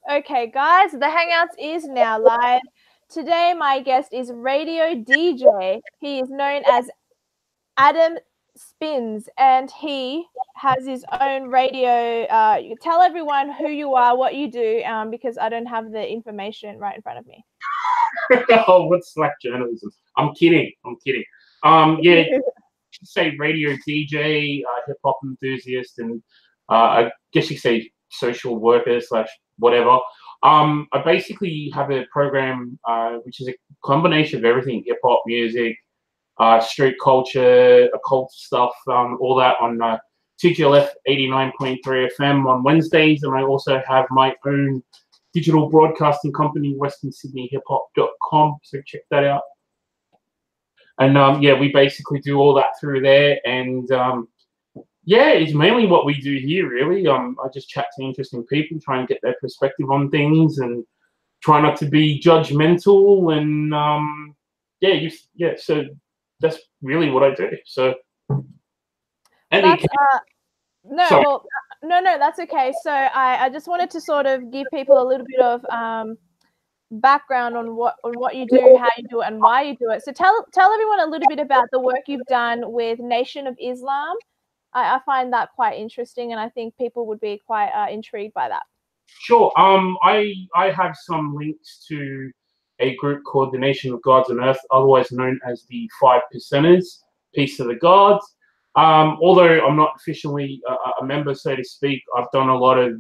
Okay, guys, the Hangouts is now live. Today, my guest is radio DJ. He is known as Adam SpinZ, and he has his own radio. You tell everyone who you are, what you do, because I don't have the information right in front of me. Oh, what's Slack journalism? I'm kidding. Yeah, say radio DJ, hip hop enthusiast, and I guess you could say social worker / whatever. I basically have a program which is a combination of everything: hip hop music, street culture, occult stuff, all that on 2GLF 89.3 FM on Wednesdays, and I also have my own digital broadcasting company, WesternSydneyHipHop.com. So check that out. And yeah, we basically do all that through there, and yeah, it's mainly what we do here, really. I just chat to interesting people, try and get their perspective on things, and try not to be judgmental. And yeah, so that's really what I do. So, that's, no, that's okay. So I just wanted to sort of give people a little bit of background on what you do, how you do it, and why you do it. So tell everyone a little bit about the work you've done with Nation of Islam. I find that quite interesting, and I think people would be quite intrigued by that. Sure. I have some links to a group called the Nation of Gods on Earth, otherwise known as the 5 Percenters, Peace of the Gods. Although I'm not officially a member, so to speak, I've done a lot of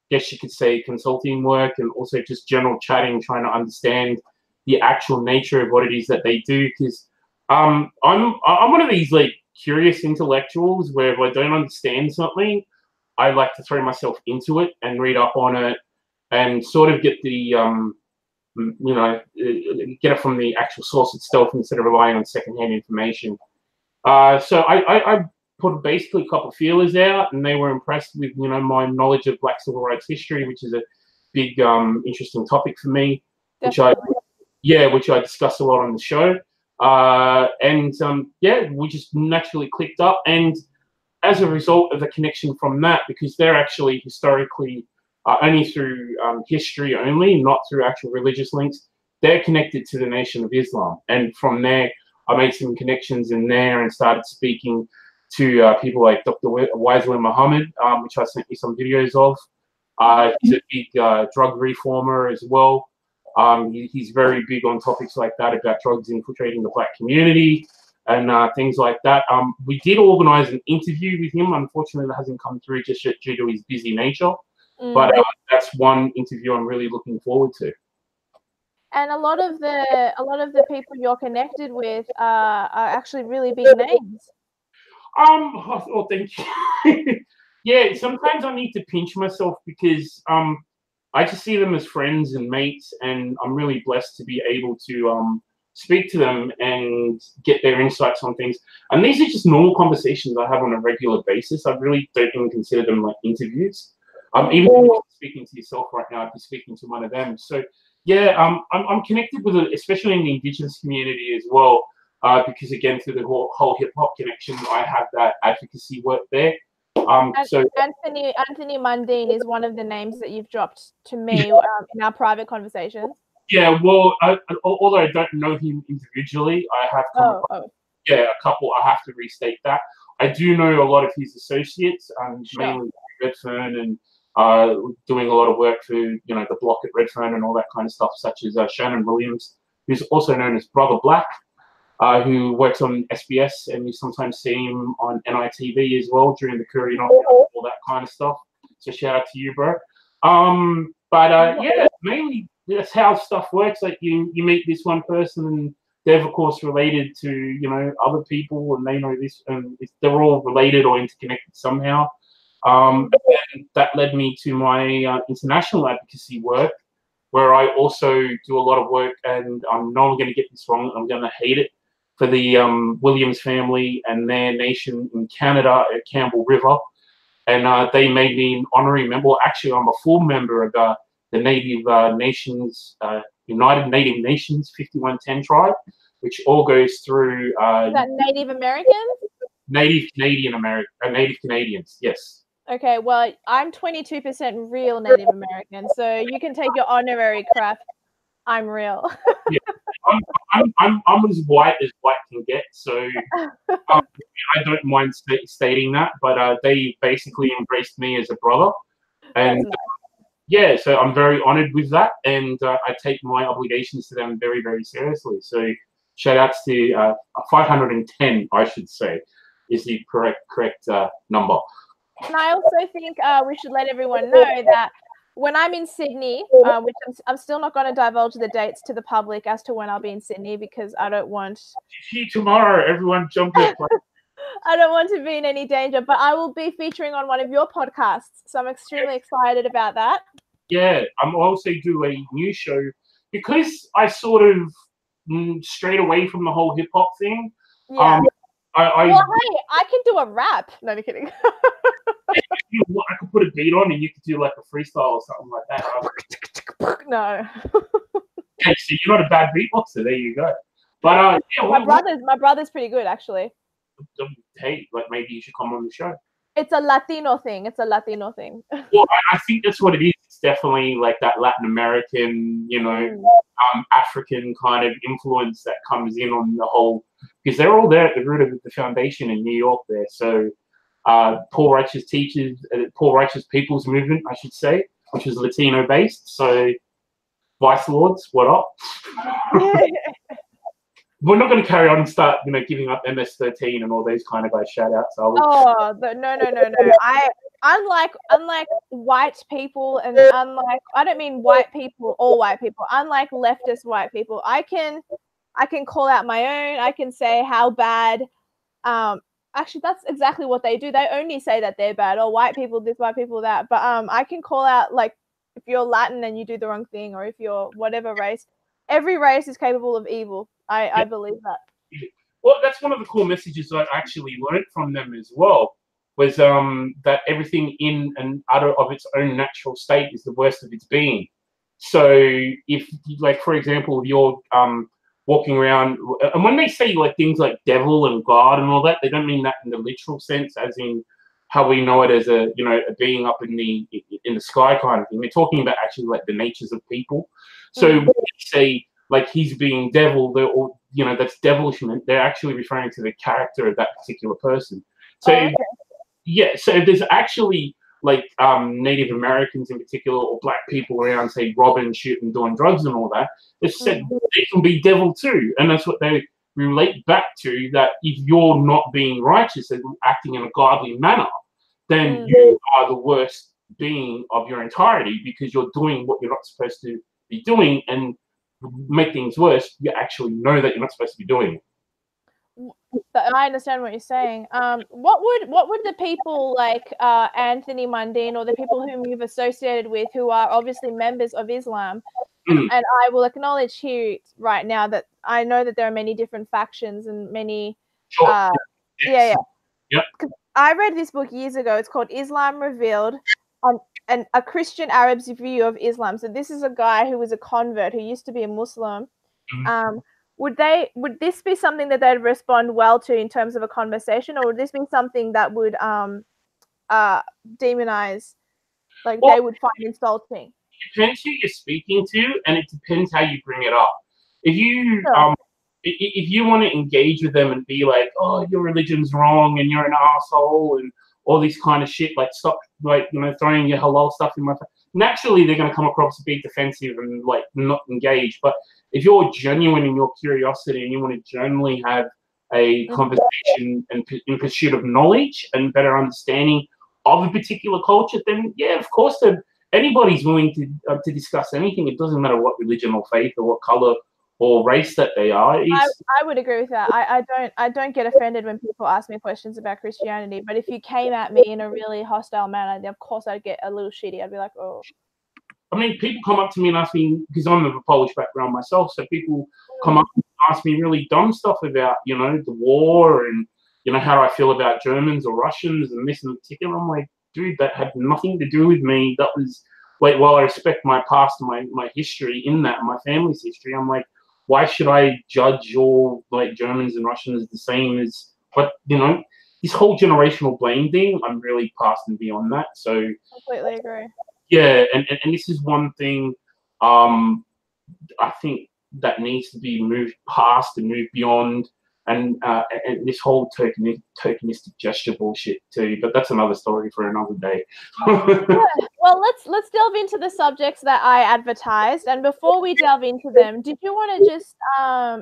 guess you could say consulting work, and also just general chatting, trying to understand the actual nature of what it is that they do. Because I'm one of these like curious intellectuals where if I don't understand something, I like to throw myself into it and read up on it and sort of get the get it from the actual source itself instead of relying on secondhand information. So I put basically a couple of feelers out, and they were impressed with my knowledge of Black civil rights history, which is a big interesting topic for me, which I discuss a lot on the show. Yeah, we just naturally clicked up, and as a result of the connection from that, because they're actually historically only through history only, not through actual religious links, they're connected to the Nation of Islam, and from there I made some connections in there and started speaking to people like Dr. Wisely Muhammad, which I sent you some videos of. He's a big drug reformer as well. He's very big on topics like that, about drugs infiltrating the Black community and things like that. We did organize an interview with him. Unfortunately, that hasn't come through just yet due to his busy nature. But that's one interview I'm really looking forward to. And a lot of the people you're connected with are actually really big names. Oh, thank you. Yeah, sometimes I need to pinch myself because I just see them as friends and mates, and I'm really blessed to be able to speak to them and get their insights on things. And these are just normal conversations I have on a regular basis. I really don't even consider them like interviews. Even if you're speaking to yourself right now, I'd be speaking to one of them. So yeah, I'm connected with it, especially in the Indigenous community as well. Because again, through the whole hip hop connection, I have that advocacy work there. So Anthony Mundine is one of the names that you've dropped to me in our private conversations. Yeah, well, although I don't know him individually, I have a couple. I have to restate that. I do know a lot of his associates, mainly Redfern, and doing a lot of work for the block at Redfern and all that kind of stuff, such as Shannon Williams, who's also known as Brother Black. Who works on SBS, and you sometimes see him on NITV as well during the Korean all that kind of stuff. So shout out to you, bro. Yeah, mainly that's how stuff works. Like you meet this one person, and they're of course related to other people, and they know this, and they're all related or interconnected somehow. And that led me to my international advocacy work, where I also do a lot of work, and I know I'm going to get this wrong. I'm going to hate it. For the Williams family and their nation in Canada at Campbell River. And they made me an honorary member. Well, actually, I'm a full member of the Native Nations, United Native Nations 5110 tribe, which all goes through... Is that Native Americans? Native Canadians, yes. Okay, well, I'm 22% real Native American, so you can take your honorary crap. I'm real. Yeah, I'm as white can get, so I don't mind stating that. But they basically embraced me as a brother, and That's nice. yeah, so I'm very honored with that, and I take my obligations to them very, very seriously. So shout outs to 510, I should say, is the correct number. And I also think we should let everyone know that when I'm in Sydney, which I'm still not going to divulge the dates to the public as to when I'll be in Sydney because I don't want. See you tomorrow, everyone. Jump in. I don't want to be in any danger, but I will be featuring on one of your podcasts, so I'm extremely excited about that. Yeah, I'm also do a new show because I sort of strayed away from the whole hip hop thing. Yeah. Well, hey, I can do a rap. No, I'm kidding. I could put a beat on and you could do like a freestyle or something like that. No. Okay, so you're not a bad beatboxer. There you go. But yeah, my brother's pretty good actually. Hey, like maybe you should come on the show. It's a Latino thing. Well, I think that's what it is. It's definitely like that Latin American, African kind of influence that comes in on the whole, because they're all there at the root of the foundation in New York there. So Poor Righteous People's Movement, I should say, which is Latino based. So Vice Lords, what up? We're not going to carry on and start, giving up MS-13 and all those kind of guys shout outs. No. Unlike white people, and I don't mean white people, all white people. Unlike leftist white people, I can call out my own. I can say how bad. Actually, that's exactly what they do. They only say that they're bad, or white people this, white people that. But I can call out, like, if you're Latin and you do the wrong thing, or if you're whatever race. Every race is capable of evil. I believe that. Well, that's one of the cool messages I actually learned from them as well, was that everything in and out of its own natural state is the worst of its being. So if, like, for example, you're walking around, and when they say like things like devil and God and all that, they don't mean that in the literal sense, as in how we know it as a being up in the sky kind of thing. They're talking about actually like the natures of people. So when they say like he's being devil, that's devilishment, they're actually referring to the character of that particular person. So so if there's actually like Native Americans in particular, or black people around, say, robbing, shooting, doing drugs and all that, it's said they can be devil too. And that's what they relate back to, that if you're not being righteous and acting in a godly manner, then you are the worst being of your entirety, because you're doing what you're not supposed to be doing, and make things worse, you actually know that you're not supposed to be doing it. I understand what you're saying. What would the people like Anthony Mundine, or the people whom you've associated with, who are obviously members of Islam, and I will acknowledge here right now that I know that there are many different factions and many. Sure. Yep. I read this book years ago. It's called Islam Revealed, and a Christian Arab's view of Islam. So this is a guy who was a convert who used to be a Muslim. Would this be something that they'd respond well to in terms of a conversation, or would this be something that would demonize, like they would find insulting? It depends who you're speaking to, and it depends how you bring it up. If you if you want to engage with them and be like, oh, your religion's wrong and you're an asshole and all this kind of shit, like stop, like, throwing your halal stuff in my face, naturally they're going to come across a bit defensive and like not engage. But if you're genuine in your curiosity and you want to genuinely have a conversation and in pursuit of knowledge and better understanding of a particular culture, then yeah, of course, anybody's willing to discuss anything. It doesn't matter what religion or faith or what color or race that they are. I would agree with that. I don't get offended when people ask me questions about Christianity, but if you came at me in a really hostile manner, then of course I'd get a little shitty. I'd be like, oh. I mean, people come up to me and ask me, because I'm of a Polish background myself, so people come up and ask me really dumb stuff about, the war and, how I feel about Germans or Russians and this in particular. I'm like, dude, that had nothing to do with me. That was, like, while I respect my past and my history in that, my family's history, I'm like, why should I judge all, like, Germans and Russians the same as, but, the this whole generational blame thing, I'm really past and beyond that. So completely agree. Yeah, and this is one thing I think that needs to be moved past and moved beyond, and this whole tokenistic gesture bullshit too. But that's another story for another day. Yeah. Well, let's delve into the subjects that I advertised, and before we delve into them, did you want to just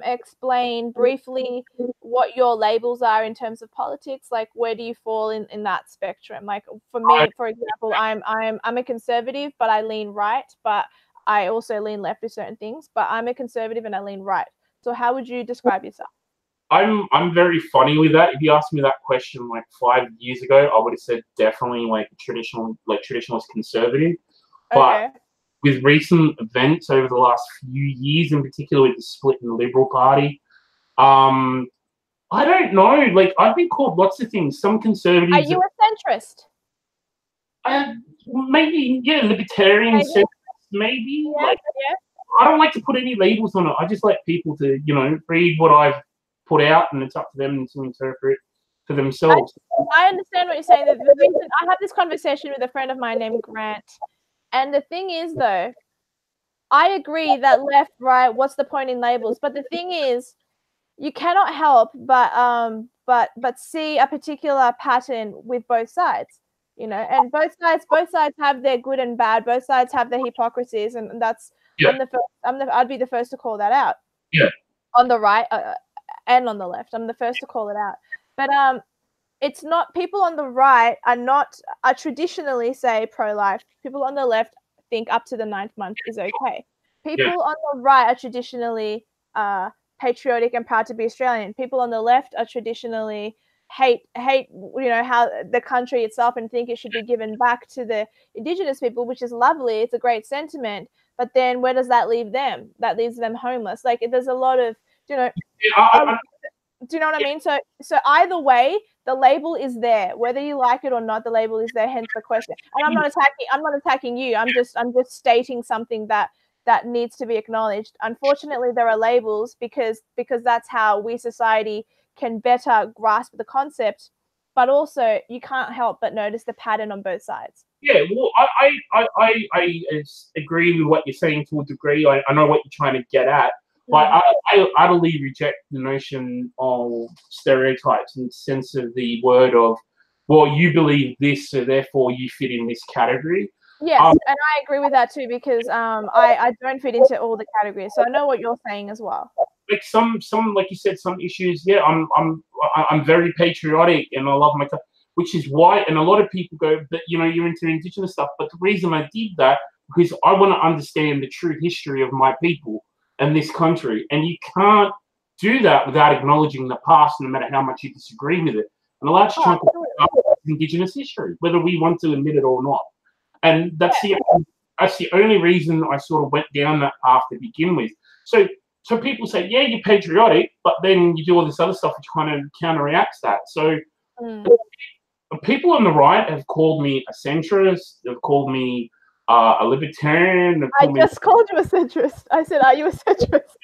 explain briefly what your labels are in terms of politics? Like, where do you fall in that spectrum? Like, for me, for example, I'm a conservative, but I lean right, but I also lean left with certain things. But I'm a conservative and I lean right. So how would you describe yourself? I'm very funny with that. If you asked me that question like 5 years ago, I would have said definitely like traditionalist conservative. Okay. But with recent events over the last few years, in particular with the split in the Liberal Party, I don't know. Like, I've been called lots of things. Some conservatives. Are you a centrist? Maybe, yeah, libertarian centrist, maybe. Yeah, like, yeah. I don't like to put any labels on it. I just like people to, read what I've put out, and it's up to them to interpret for themselves. I understand what you're saying. The reason I had this conversation with a friend of mine named Grant, and the thing is, though, I agree that left, right, what's the point in labels? But the thing is, you cannot help but see a particular pattern with both sides, and both sides have their good and bad. Both sides have their hypocrisies, and that's I'd be the first to call that out. Yeah. On the right and on the left, I'm the first to call it out. But it's not, people on the right are traditionally say pro-life. People on the left think up to the 9th month is okay. People on the right are traditionally patriotic and proud to be Australian. People on the left are traditionally hate how the country itself and think it should be given back to the Indigenous people, which is lovely. It's a great sentiment. But then where does that leave them? That leaves them homeless. Like, there's a lot of, do you know what I mean? So either way, the label is there, whether you like it or not. The label is there. Hence the question. And I'm not attacking you. I'm just stating something that needs to be acknowledged. Unfortunately, there are labels because that's how we society can better grasp the concept. But also, you can't help but notice the pattern on both sides. Yeah, well, I agree with what you're saying to a degree. I know what you're trying to get at. But I utterly reject the notion of stereotypes in the sense of the word of, well, you believe this, so therefore you fit in this category. Yes, and I agree with that too, because I don't fit into all the categories. So I know what you're saying as well. Like some like you said, some issues. Yeah, I'm very patriotic and I love my country, which is why. And a lot of people go, but you're into Indigenous stuff. But the reason I did that because I want to understand the true history of my people and this country, and you can't do that without acknowledging the past, no matter how much you disagree with it. And a large chunk of Indigenous history, whether we want to admit it or not. And that's the only reason I sort of went down that path to begin with. So people say, yeah, you're patriotic, but then you do all this other stuff which kind of counteracts that. So people on the right have called me a centrist. They've called me a libertarian. I just called you a centrist. I said, are you a centrist?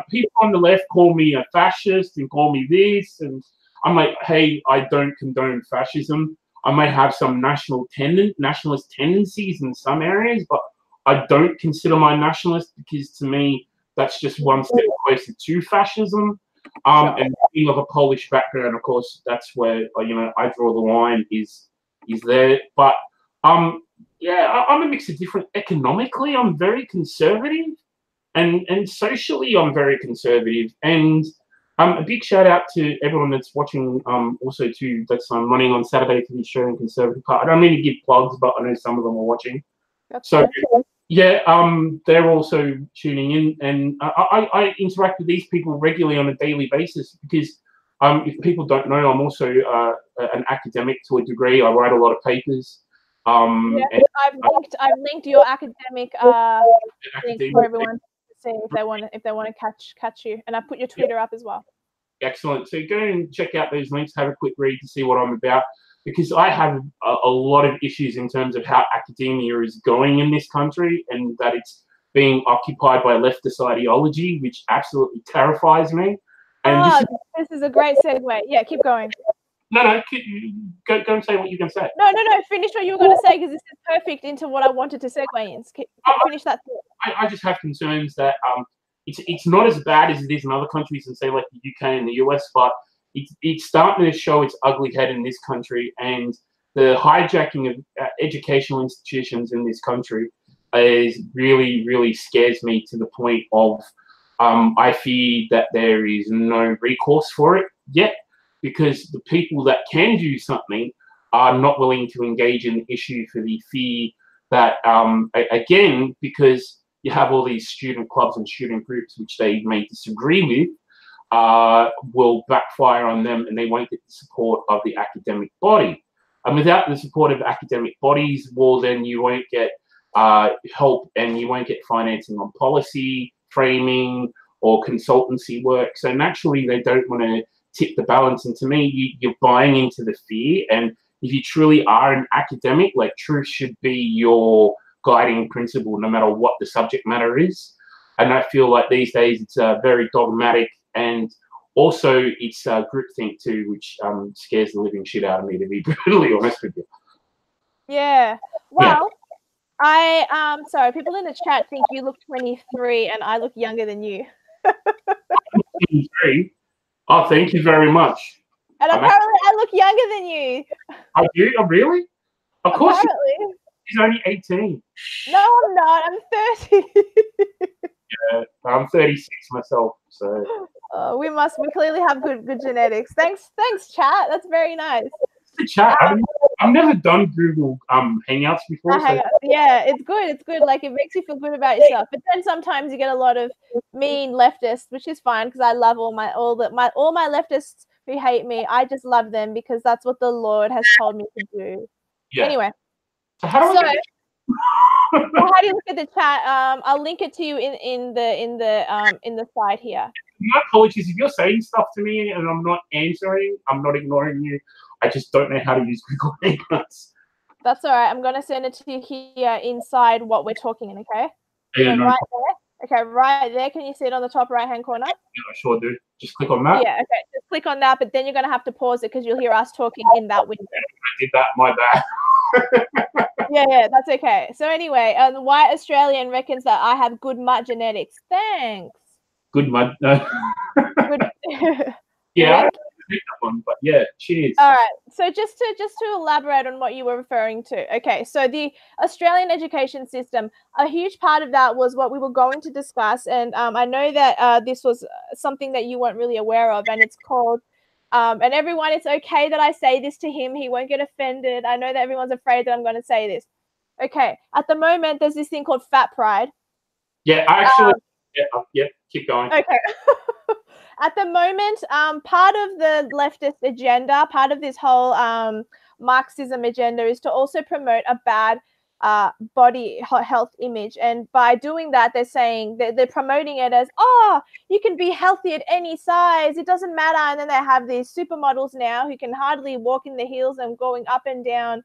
People on the left call me a fascist and call me this. And I'm like, hey, I don't condone fascism. I may have some nationalist tendencies in some areas, but I don't consider my nationalist because to me, that's just one step closer to fascism. And being of a Polish background, of course, that's where, I draw the line is there. But, yeah, I'm a mix of different. Economically, I'm very conservative, and socially, I'm very conservative. And a big shout out to everyone that's watching. Also, too, that's running on Saturday for the Australian Conservative Party. I don't mean to give plugs, but I know some of them are watching. Yeah, they're also tuning in, and I interact with these people regularly on a daily basis because if people don't know, I'm also an academic to a degree. I write a lot of papers. I've linked your academic link for everyone to see if they want to catch you, and I put your Twitter up as well. Excellent. So go and check out those links, have a quick read to see what I'm about, because I have a lot of issues in terms of how academia is going in this country and that it's being occupied by leftist ideology, which absolutely terrifies me. And this is a great segue. Yeah, keep going. No, go and say what you're going to say. No. Finish what you were going to say, because this is perfect into what I wanted to segue in. Finish that thought. I just have concerns that it's not as bad as it is in other countries, and say like the UK and the US, but it's starting to show its ugly head in this country, and the hijacking of educational institutions in this country is really scares me to the point of I fear that there is no recourse for it yet, because the people that can do something are not willing to engage in the issue for the fear that, again, because you have all these student clubs and student groups which they may disagree with, will backfire on them, and they won't get the support of the academic body. And without the support of academic bodies, well, then you won't get help, and you won't get financing on policy framing or consultancy work. So naturally, they don't want to tip the balance. And to me, you're buying into the fear. And if you truly are an academic, like, truth should be your guiding principle, no matter what the subject matter is. And I feel like these days it's very dogmatic, and also it's groupthink too, which scares the living shit out of me, to be brutally honest with you. Yeah. Well, yeah. Sorry, people in the chat think you look 23 and I look younger than you. 23? Oh, thank you very much. And apparently I look younger than you. I do? Oh, really? Of course. Apparently. She's only 18. No, I'm not. I'm 30. Yeah, I'm 36 myself. So we clearly have good genetics. Thanks, chat. That's very nice. The chat. I've never done Google Hangouts before. So. Yeah, it's good. It's good. Like, it makes you feel good about yourself. But then sometimes you get a lot of mean leftists, which is fine, because I love all my leftists who hate me. I just love them because that's what the Lord has told me to do. Yeah. Anyway. So how do how do you look at the chat? I'll link it to you in the side here. My apologies if you're saying stuff to me and I'm not answering. I'm not ignoring you. I just don't know how to use Google Hangouts. That's all right. I'm going to send it to you here inside what we're talking in, okay? Yeah, no. Right there. Okay, right there. Can you see it on the top right-hand corner? Yeah, I sure do. Just click on that. Yeah, okay. Just click on that, but then you're going to have to pause it because you'll hear us talking in that window. I did that. My bad. yeah, that's okay. So anyway, the white Australian reckons that I have good mutt genetics. Thanks. Good mutt. No. Good. Yeah. That one, but yeah, cheers. All right, so just to elaborate on what you were referring to. Okay, so the Australian education system, a huge part of that was what we were going to discuss, and I know that this was something that you weren't really aware of, and it's called and everyone, it's okay that I say this to him, he won't get offended. I know that everyone's afraid that I'm going to say this. Okay, at the moment there's this thing called fat pride. Yeah, I actually yeah, keep going. Okay. At the moment, part of the leftist agenda, part of this whole Marxism agenda is to also promote a bad body health image. And by doing that, they're saying they're promoting it as, oh, you can be healthy at any size. It doesn't matter. And then they have these supermodels now who can hardly walk in the heels and going up and down.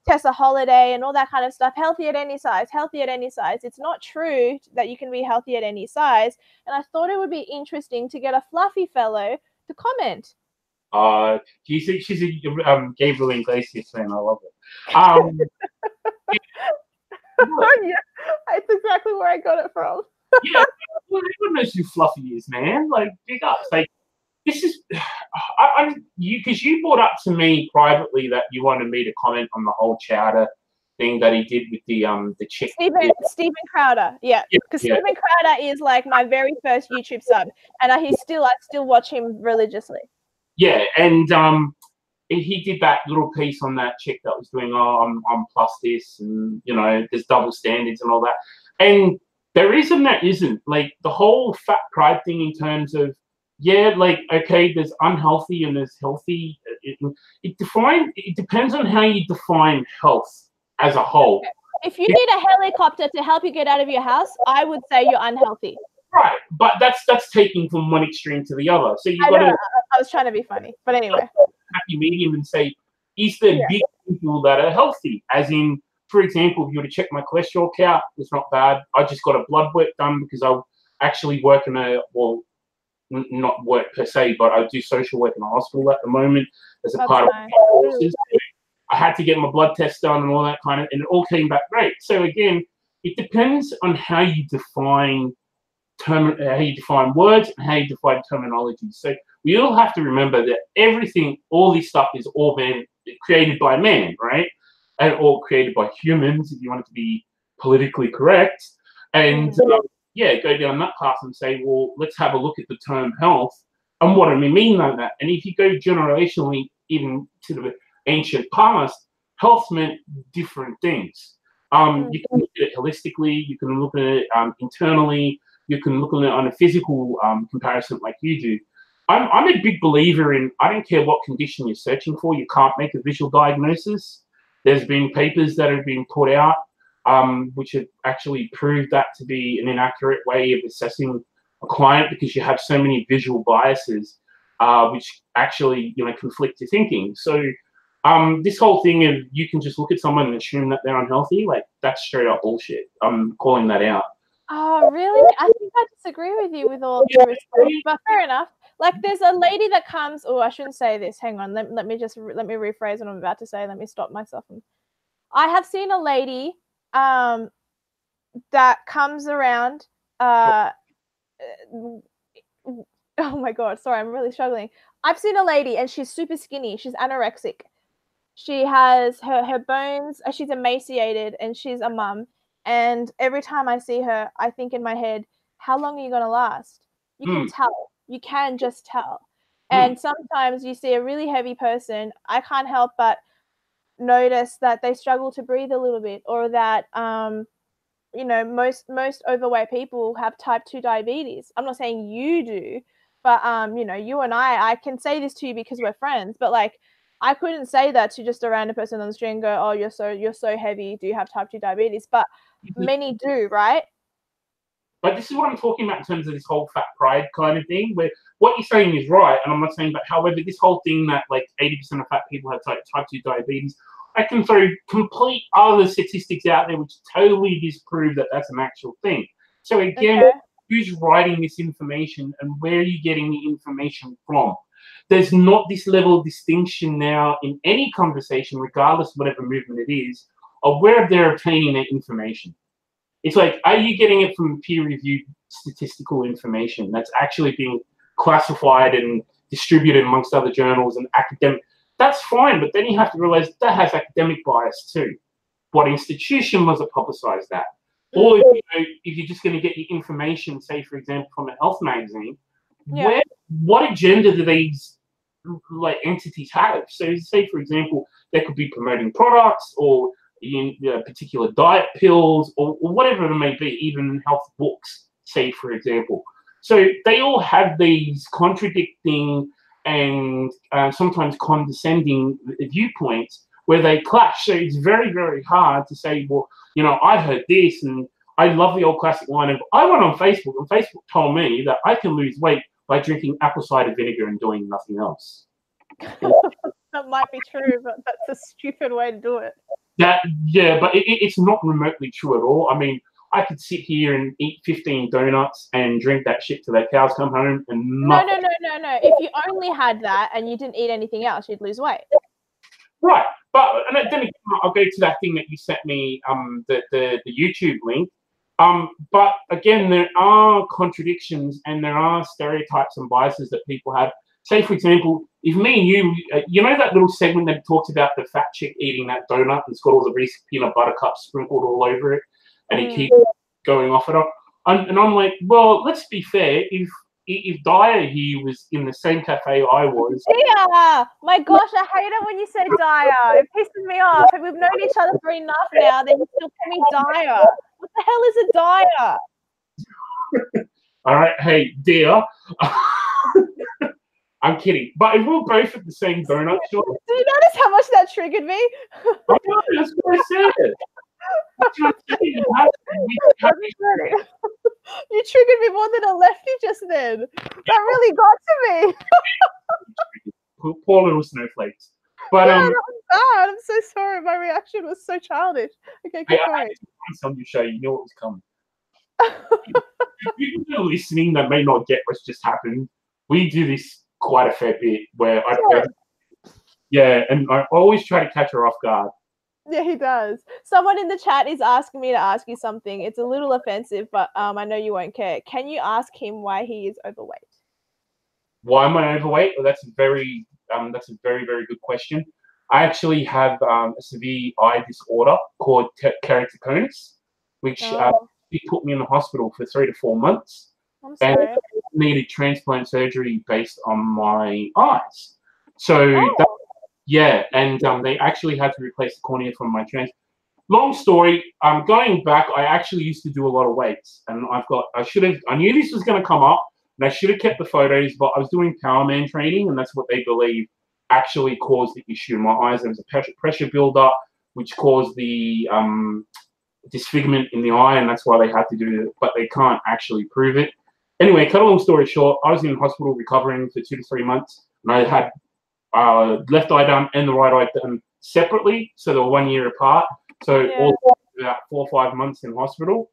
Tessa Holiday and all that kind of stuff. Healthy at any size, healthy at any size. It's not true that you can be healthy at any size. And I thought it would be interesting to get a fluffy fellow to comment. She's a Gabriel Iglesias fan. I love it. Yeah, that's exactly where I got it from. Yeah, everyone knows who Fluffy is, man. Like, big ups. Like, this is, because you brought up to me privately that you wanted me to comment on the whole Chowder thing that he did with the chick. Stephen Crowder, yeah, because Stephen Crowder is like my very first YouTube sub, and I still watch him religiously. Yeah, and he did that little piece on that chick that was doing, I'm plus this, and you know, there's double standards and all that, and there is and there isn't. Like the whole fat pride thing in terms of. Yeah, like, okay, there's unhealthy and there's healthy. It depends on how you define health as a whole. If you need a helicopter to help you get out of your house, I would say you're unhealthy. Right, but that's taking from one extreme to the other. So I was trying to be funny, but anyway. Happy medium and say, is there big people that are healthy? As in, for example, if you were to check my cholesterol count, it's not bad. I just got a blood work done because I actually work in not work per se, but I do social work in a hospital at the moment as a part of my courses. I had to get my blood test done and all that kind of, and it all came back great. So again, it depends on how you define words and how you define terminology. So we all have to remember that everything, all this stuff is all been created by man, right? And all created by humans, if you want it to be politically correct. And go down that path and say, well, let's have a look at the term health and what do we mean by that? And if you go generationally, even to the ancient past, health meant different things. You can look at it holistically, you can look at it internally, you can look at it on a physical comparison like you do. I'm a big believer in, I don't care what condition you're searching for, you can't make a visual diagnosis. There's been papers that have been put out which have actually proved that to be an inaccurate way of assessing a client because you have so many visual biases which actually, conflict your thinking. So this whole thing of you can just look at someone and assume that they're unhealthy, like that's straight up bullshit. I'm calling that out. Oh, really? I think I disagree with you with all due respect, but fair enough. Like there's a lady that comes, oh, I shouldn't say this. Hang on. Let me rephrase what I'm about to say. Let me stop myself. I have seen a lady that comes around oh my God, sorry, I'm really struggling. I've seen a lady and she's super skinny. She's anorexic. She has her bones, she's emaciated and she's a mum. And every time I see her, I think in my head, how long are you going to last? You can tell. You can just tell. And sometimes you see a really heavy person, I can't help but notice that they struggle to breathe a little bit, or that most overweight people have type 2 diabetes. I'm not saying you do, but you and I can say this to you because we're friends, but like I couldn't say that to just a random person on the street and go, oh, you're so heavy, do you have type 2 diabetes? But many do, right? But this is what I'm talking about in terms of this whole fat pride kind of thing, where what you're saying is right, and I'm not saying, but however, this whole thing that like 80% of fat people have type 2 diabetes, I can throw complete other statistics out there which totally disprove that that's an actual thing. So again, who's writing this information and where are you getting the information from? There's not this level of distinction now in any conversation, regardless of whatever movement it is, of where they're obtaining their information. It's like, are you getting it from peer-reviewed statistical information that's actually being classified and distributed amongst other journals and academic? That's fine, but then you have to realize that has academic bias too. What institution was it publicized that? Or if you're just going to get your information, say, for example, from a health magazine, what agenda do these entities have? So say, for example, they could be promoting products or particular diet pills or whatever it may be, even health books, say, for example. So they all have these contradicting and sometimes condescending viewpoints where they clash. So it's very, very hard to say, well, I've heard this, and I love the old classic line of, I went on Facebook, and Facebook told me that I can lose weight by drinking apple cider vinegar and doing nothing else. That might be true, but that's a stupid way to do it. But it's not remotely true at all. I mean, I could sit here and eat 15 donuts and drink that shit till their cows come home and nothing. No. If you only had that and you didn't eat anything else, you'd lose weight. Right. But then again, I'll go to that thing that you sent me, the YouTube link. But again, there are contradictions and there are stereotypes and biases that people have. Say, for example, if me and you, that little segment that talks about the fat chick eating that donut and it's got all the Reese's peanut butter cups sprinkled all over it, and he keeps going off it. And I'm like, well, let's be fair. If Dyer here was in the same cafe I was. Dyer! My gosh, I hate it when you say Dyer. It pisses me off. And we've known each other for enough now that you still call me Dyer. What the hell is a Dyer? All right, hey, dear. I'm kidding. But if we're both at the same donut shop. Do you notice how much that triggered me? I know, that's what I said. You triggered me more than a lefty just then. That really got to me. Poor little snowflakes. But that was bad. I'm so sorry. My reaction was so childish. Okay, keep going. On your show, you know what was coming. If people are listening that may not get what's just happened, we do this quite a fair bit where and I always try to catch her off guard. Yeah, he does. Someone in the chat is asking me to ask you something. It's a little offensive, but I know you won't care. Can you ask him why he is overweight? Why am I overweight? Well, that's a very, very good question. I actually have a severe eye disorder called keratoconus, which he put me in the hospital for 3 to 4 months. I'm sorry. And needed transplant surgery based on my eyes. So they actually had to replace the cornea from my transplant. Long story. Going back, I actually used to do a lot of weights, and I knew this was going to come up, and I should have kept the photos, but I was doing powerman training, and that's what they believe actually caused the issue in my eyes. There was a pressure buildup, which caused the disfigurement in the eye, and that's why they had to do it, but they can't actually prove it. Anyway, cut a long story short, I was in hospital recovering for 2 to 3 months, and I had left eye done and the right eye done separately, so they were 1 year apart. So all about 4 or 5 months in hospital,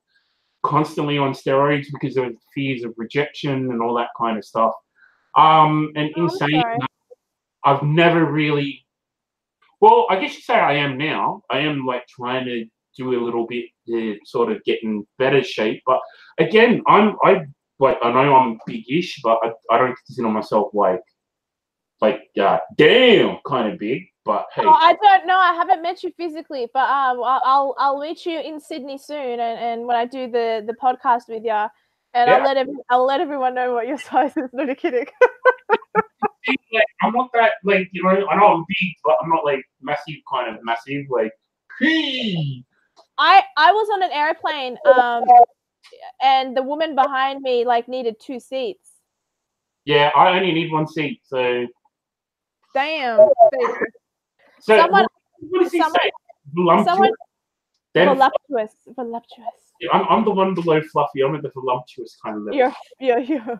constantly on steroids because there was fears of rejection and all that kind of stuff. And insane. I've never really, well, I guess you say I am now. I am like trying to do a little bit to sort of get in better shape. But again, I know I'm big-ish, but I don't consider myself like damn kind of big. But hey, I don't know. I haven't met you physically, but I'll meet you in Sydney soon, and when I do the podcast with you, and I'll let everyone know what your size is. No kidding. Like, I'm not that, like, you know, I know I'm big, but I'm not like massive, kind of massive. Like, I was on an airplane, and the woman behind me like needed 2 seats. Yeah, I only need 1 seat, so. Damn. So what does he say? Voluptuous. Voluptuous. Yeah, I'm the one below fluffy. I'm at the voluptuous kind of level. You're.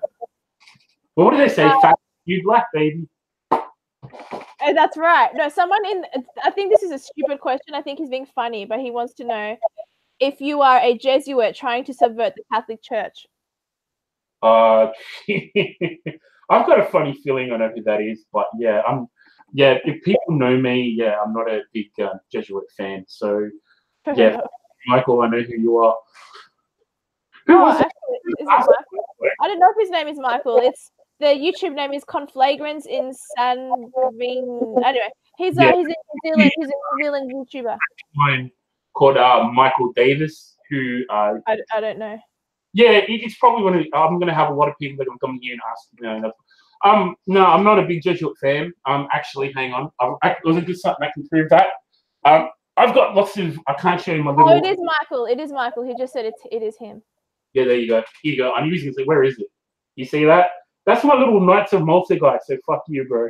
Well, what do they say? Fat, you black, baby. That's right. No, I think this is a stupid question. I think he's being funny, but he wants to know if you are a Jesuit trying to subvert the Catholic Church. I've got a funny feeling I know who that is, but yeah, if people know me, I'm not a big Jesuit fan. So yeah, Michael, I know who you are. Actually, is it Michael? I don't know if his name is Michael. It's the YouTube name is Conflagrants in San. Anyway, he's a New Zealand YouTuber. Mine called Michael Davis, who I don't know. Yeah, it's probably one of. I'm going to have a lot of people that come here and ask. No, I'm not a big Jesuit fan. Actually, hang on. It was a good something I can prove that. I've got lots of. I can't show you my little. Oh, it is Michael. It is Michael. He just said it is him. Yeah, there you go. Here you go. I'm using it. Where is it? You see that? That's my little Knights of Malta guy. So fuck you, bro.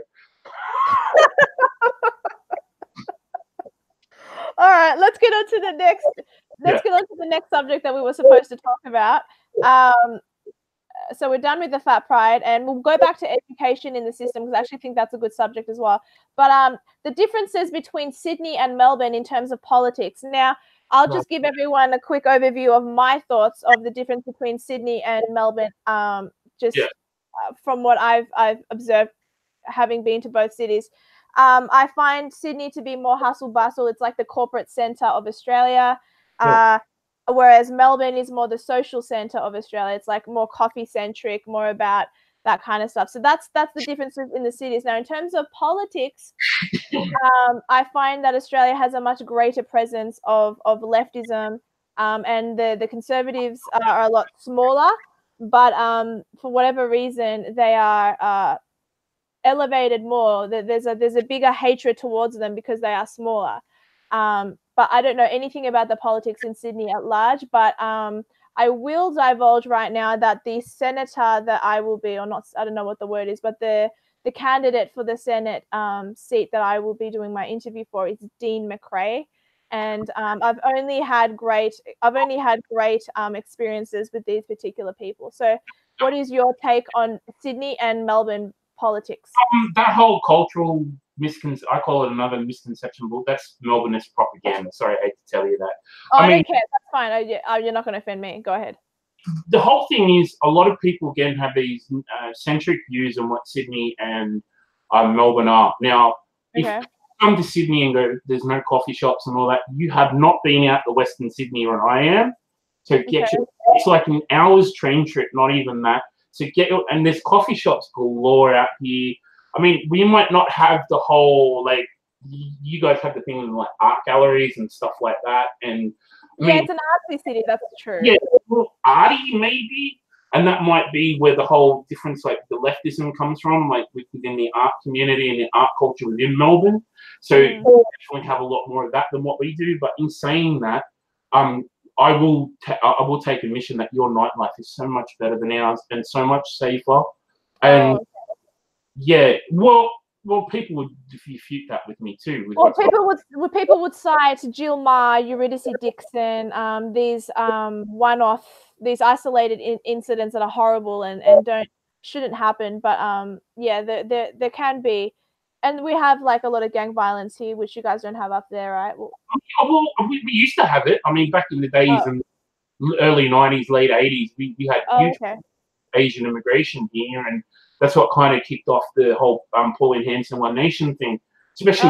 All right, let's get on to the next. Get on to the next subject that we were supposed to talk about. So we're done with the fat pride, and we'll go back to education in the system because I actually think that's a good subject as well. But the differences between Sydney and Melbourne in terms of politics. Now, I'll just give everyone a quick overview of my thoughts of the difference between Sydney and Melbourne. From what I've observed, having been to both cities. I find Sydney to be more hustle bustle. It's like the corporate centre of Australia, whereas Melbourne is more the social centre of Australia. It's like more coffee centric, more about that kind of stuff. So that's the differences in the cities. Now, in terms of politics, I find that Australia has a much greater presence of leftism, and the Conservatives are a lot smaller. But for whatever reason, they are elevated more. There's a bigger hatred towards them because they are smaller. But I don't know anything about the politics in Sydney at large. But I will divulge right now that the senator that I will be, or not, I don't know what the word is, but the candidate for the Senate seat that I will be doing my interview for is Dean McRae. And I've only had great experiences with these particular people. So what is your take on Sydney and Melbourne politics? That whole cultural I call it another misconception, but that's Melbourneist propaganda. Sorry, I hate to tell you that. Oh, I don't care. That's fine. You're not going to offend me. Go ahead. the whole thing is a lot of people again have these centric views on what Sydney and Melbourne are. Now, if you come to Sydney and go, there's no coffee shops and all that, you have not been out to Western Sydney where I am. So it's like an hour's train trip, not even that. So and there's coffee shops galore out here. I mean, we might not have the whole, like, you guys have the thing in like art galleries and stuff like that. And I mean, it's an artsy city, that's true. Yeah, well, arty maybe. And that might be where the whole difference, like the leftism comes from, like within the art community and the art culture within Melbourne. So we definitely have a lot more of that than what we do. But in saying that, I will take admission that your nightlife is so much better than ours and so much safer. And well, people would refute that with me too. Well, people would cite Jill Ma, Eurydice Dixon, these one-off, these isolated incidents that are horrible and shouldn't happen. But there can be, and we have like a lot of gang violence here, which you guys don't have up there, right? Well, we used to have it. I mean, back in the days in early 90s, late 80s, we had huge Asian immigration here, and that's what kind of kicked off the whole Pauline Hanson One Nation thing, especially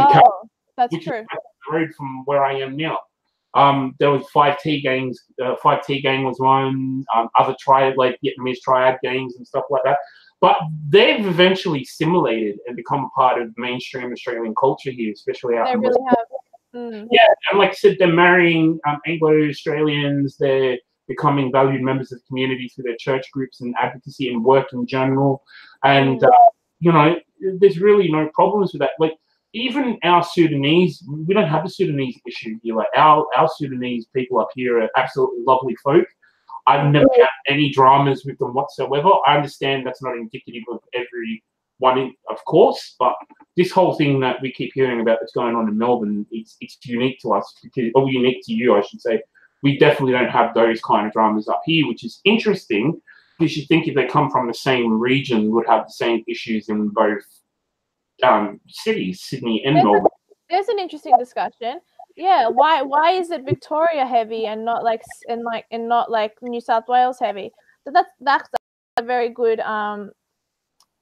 that's true. The road from where I am now. There was 5T gangs. 5T gang was one. Other Vietnamese triad gangs and stuff like that. But they've eventually assimilated and become a part of mainstream Australian culture here, especially out. They really have. Yeah, and like I said, they're marrying Anglo-Australians. They're becoming valued members of the community through their church groups and advocacy and work in general. And, there's really no problems with that. Like, even our Sudanese, we don't have a Sudanese issue here. Like, our Sudanese people up here are absolutely lovely folk. I've never had any dramas with them whatsoever. I understand that's not indicative of everyone, of course, but this whole thing that we keep hearing about that's going on in Melbourne, it's unique to us, or unique to you, I should say. We definitely don't have those kind of dramas up here, which is interesting because you think if they come from the same region, would have the same issues in both cities, Sydney and Melbourne. There's an interesting discussion. Yeah, why is it Victoria heavy and not like New South Wales heavy? So that's a very good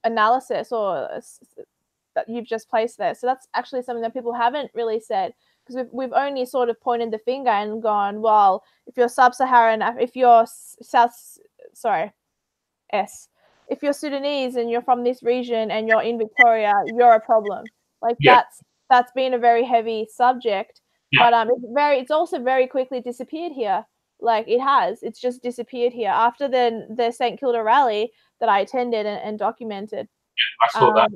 analysis that you've just placed there. So that's actually something that people haven't really said. Because we've only sort of pointed the finger and gone, well, if you're sub-Saharan, if you're if you're Sudanese and you're from this region and you're in Victoria, you're a problem. Like that's been a very heavy subject. But it's also very quickly disappeared here. Like it's just disappeared here after the St Kilda rally that I attended and documented. I saw that.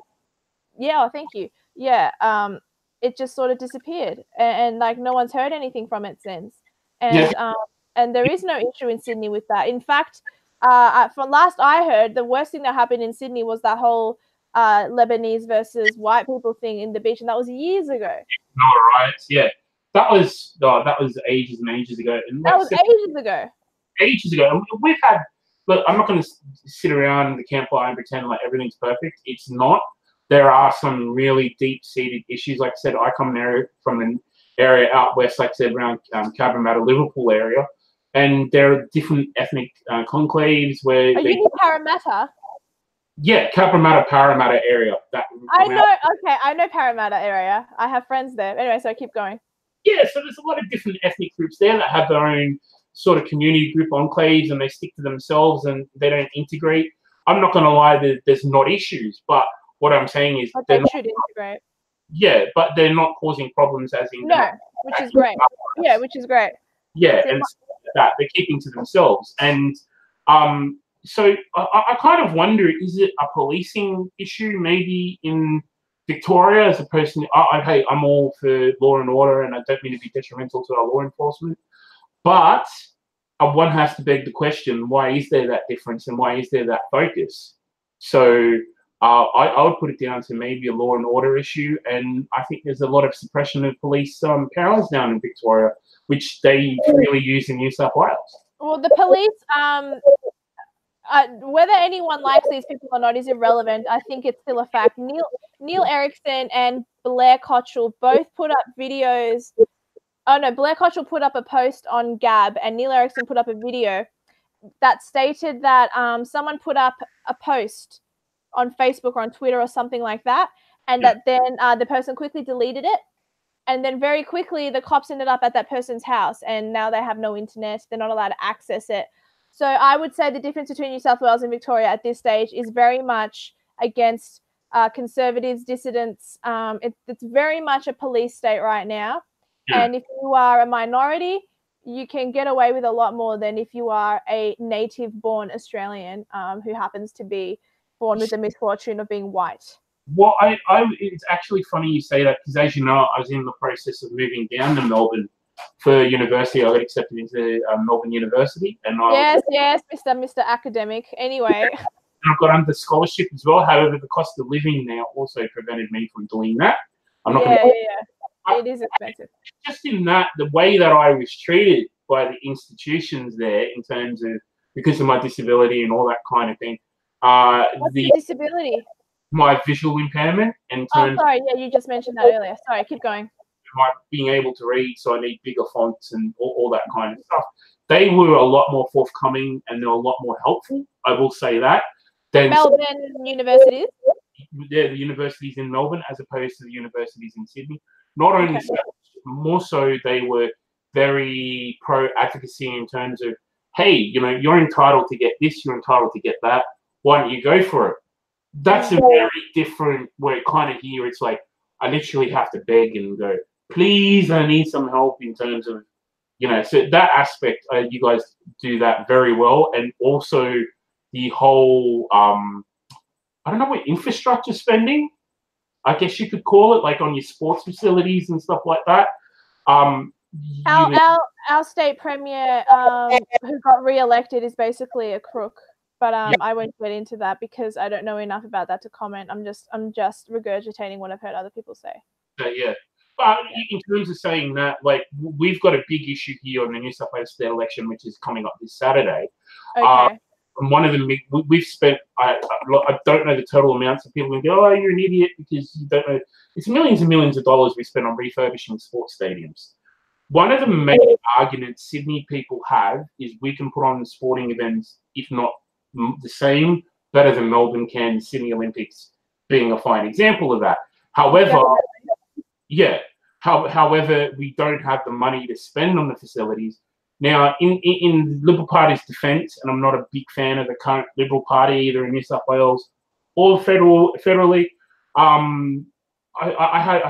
Yeah, thank you. Yeah. It just sort of disappeared and like no one's heard anything from it since. And there is no issue in Sydney with that. In fact, from last I heard, the worst thing that happened in Sydney was that whole Lebanese versus white people thing in the beach, and that was years ago. No riots, that was ages and ages ago. And that was ages ago. Ages ago. We've had. Look, I'm not going to sit around the campfire and pretend like everything's perfect. It's not. There are some really deep-seated issues. Like I said, I come from an area out west, like I said, around Cabramatta, Liverpool area, and there are different ethnic conclaves where. Are you in Parramatta? Yeah, Parramatta area. I know Parramatta area. I have friends there. Anyway, so keep going. Yeah, so there's a lot of different ethnic groups there that have their own sort of community group enclaves, and they stick to themselves and they don't integrate. I'm not going to lie, there's not issues, but what I'm saying is they should integrate. Yeah, but they're not causing problems as in which is great. Yeah, which is great. Yeah, and that they're keeping to themselves. And so I kind of wonder, is it a policing issue maybe in Victoria as opposed to hey, I'm all for law and order and I don't mean to be detrimental to our law enforcement, but one has to beg the question, why is there that difference and why is there that focus? So I would put it down to maybe a law and order issue, and I think there's a lot of suppression of police powers down in Victoria, which they really use in New South Wales. Well, the police, whether anyone likes these people or not is irrelevant. I think it's still a fact. Neil Erickson and Blair Cottrell both put up videos. Oh no, Blair Cottrell put up a post on Gab, and Neil Erickson put up a video, that stated that someone put up a post on Facebook or on Twitter or something like that, and that then the person quickly deleted it. And then very quickly, the cops ended up at that person's house, and now they have no internet. They're not allowed to access it. So I would say the difference between New South Wales and Victoria at this stage is very much against conservatives, dissidents. It's very much a police state right now. Yeah. And if you are a minority, you can get away with a lot more than if you are a native-born Australian who happens to be born with the misfortune of being white. Well, it's actually funny you say that, because as you know, I was in the process of moving down to Melbourne for university. I got accepted into Melbourne University, and yes, Mr. Academic. Anyway, I've got under scholarship as well. However, the cost of living now also prevented me from doing that. I'm not going to. Yeah, it is expensive. Just in that, the way that I was treated by the institutions there, in terms of because of my disability and all that kind of thing. What's the disability? My visual impairment and sorry, yeah, you just mentioned that earlier. Sorry, keep going. My being able to read, so I need bigger fonts and all that kind of stuff. They were a lot more forthcoming and they were a lot more helpful. I will say that. Melbourne universities? Yeah, the universities in Melbourne as opposed to the universities in Sydney. Not only so, more so they were very pro-advocacy in terms of, hey, you know, you're entitled to get this, you're entitled to get that. Why don't you go for it? That's a very different, where kind of here it's like I literally have to beg and go, please, I need some help in terms of, you know, so that aspect, you guys do that very well. And also the whole, I don't know what infrastructure spending, I guess you could call it, like on your sports facilities and stuff like that. Our state premier who got re-elected is basically a crook. But I won't get into that because I don't know enough about that to comment. I'm just regurgitating what I've heard other people say. Yeah. But in terms of saying that, like, we've got a big issue here on the New South Wales state election, which is coming up this Saturday. Okay. And one of them, we've spent, I don't know the total amounts of people who go, oh, you're an idiot because you don't know. It's millions and millions of dollars we spend on refurbishing sports stadiums. One of the main arguments Sydney people have is we can put on sporting events, if not the same, better than Melbourne can, Sydney Olympics being a fine example of that. However, however, we don't have the money to spend on the facilities. Now, in Liberal Party's defence, and I'm not a big fan of the current Liberal Party either in New South Wales or federally, I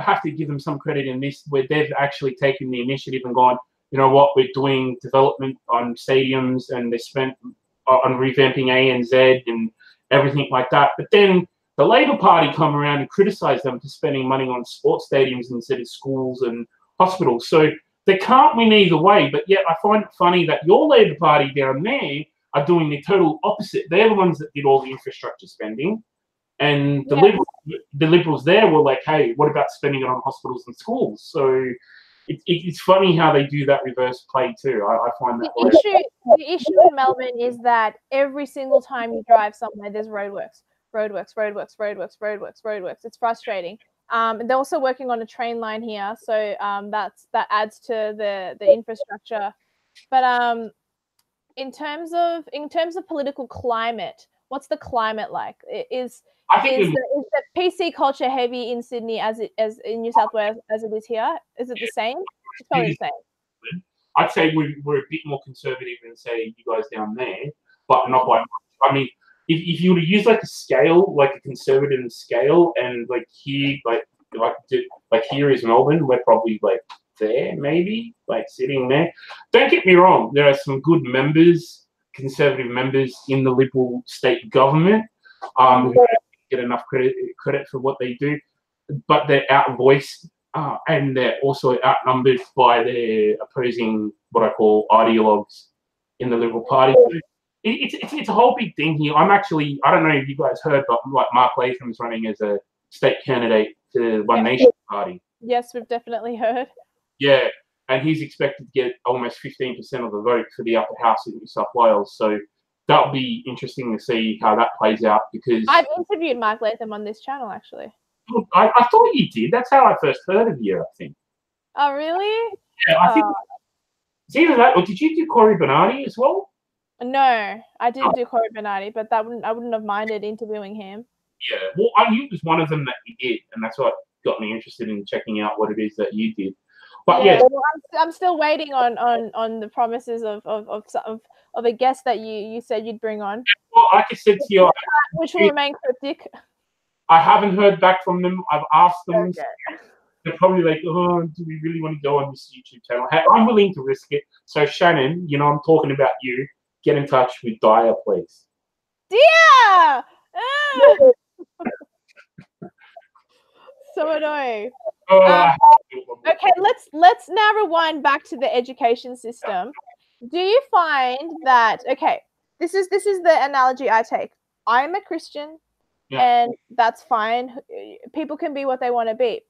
have to give them some credit in this, where they've actually taken the initiative and gone, you know what, we're doing development on stadiums, and they spent on revamping ANZ and everything like that. But then the Labor Party come around and criticise them for spending money on sports stadiums instead of schools and hospitals. So they can't win either way. But yet I find it funny that your Labor Party down there are doing the total opposite. They're the ones that did all the infrastructure spending. And the Liberals there were like, hey, what about spending it on hospitals and schools? So it's funny how they do that reverse play too. I find that the issue in Melbourne is that every single time you drive somewhere, there's roadworks. It's frustrating. They're also working on a train line here, so that adds to the infrastructure. But in terms of political climate, what's the climate like? Is the PC culture heavy in Sydney as in New South Wales as it is here? Is it the same? It's probably the same. I'd say we're a bit more conservative than, say, you guys down there, but not by much. I mean, if you were to use like a scale, like a conservative scale, and like here, like here is Melbourne, we're probably like there, maybe, like sitting there. Don't get me wrong, there are some good members, conservative members in the Liberal state government who don't get enough credit for what they do, but they're outvoiced and they're also outnumbered by their opposing, what I call, ideologues in the Liberal Party. So it's a whole big thing here. I don't know if you guys heard, but like Mark Latham's running as a state candidate to One Nation Party. Yes, we've definitely heard. Yeah, and he's expected to get almost 15% of the vote for the upper house in New South Wales. So that'll be interesting to see how that plays out, because I've interviewed Mark Latham on this channel, actually. I thought you did. That's how I first heard of you, I think. Oh, really? Yeah, I think it's either that, or did you do Corey Bernardi as well? No, I didn't do Corey Bernardi, but I wouldn't have minded interviewing him. Yeah, well, I knew it was one of them that you did, and that's what got me interested in checking out what it is that you did. But yeah, well, I'm still waiting on the promises of a guest that you said you'd bring on. Well, like I said to you, which will remain cryptic. I haven't heard back from them. I've asked them. Okay. They're probably like, oh, do we really want to go on this YouTube channel? Hey, I'm willing to risk it. So Shannon, you know, I'm talking about you. Get in touch with Dyer, please. Dear! So annoying. Okay, let's now rewind back to the education system. Do you find that this is the analogy I take. I'm a Christian, and that's fine. People can be what they want to be.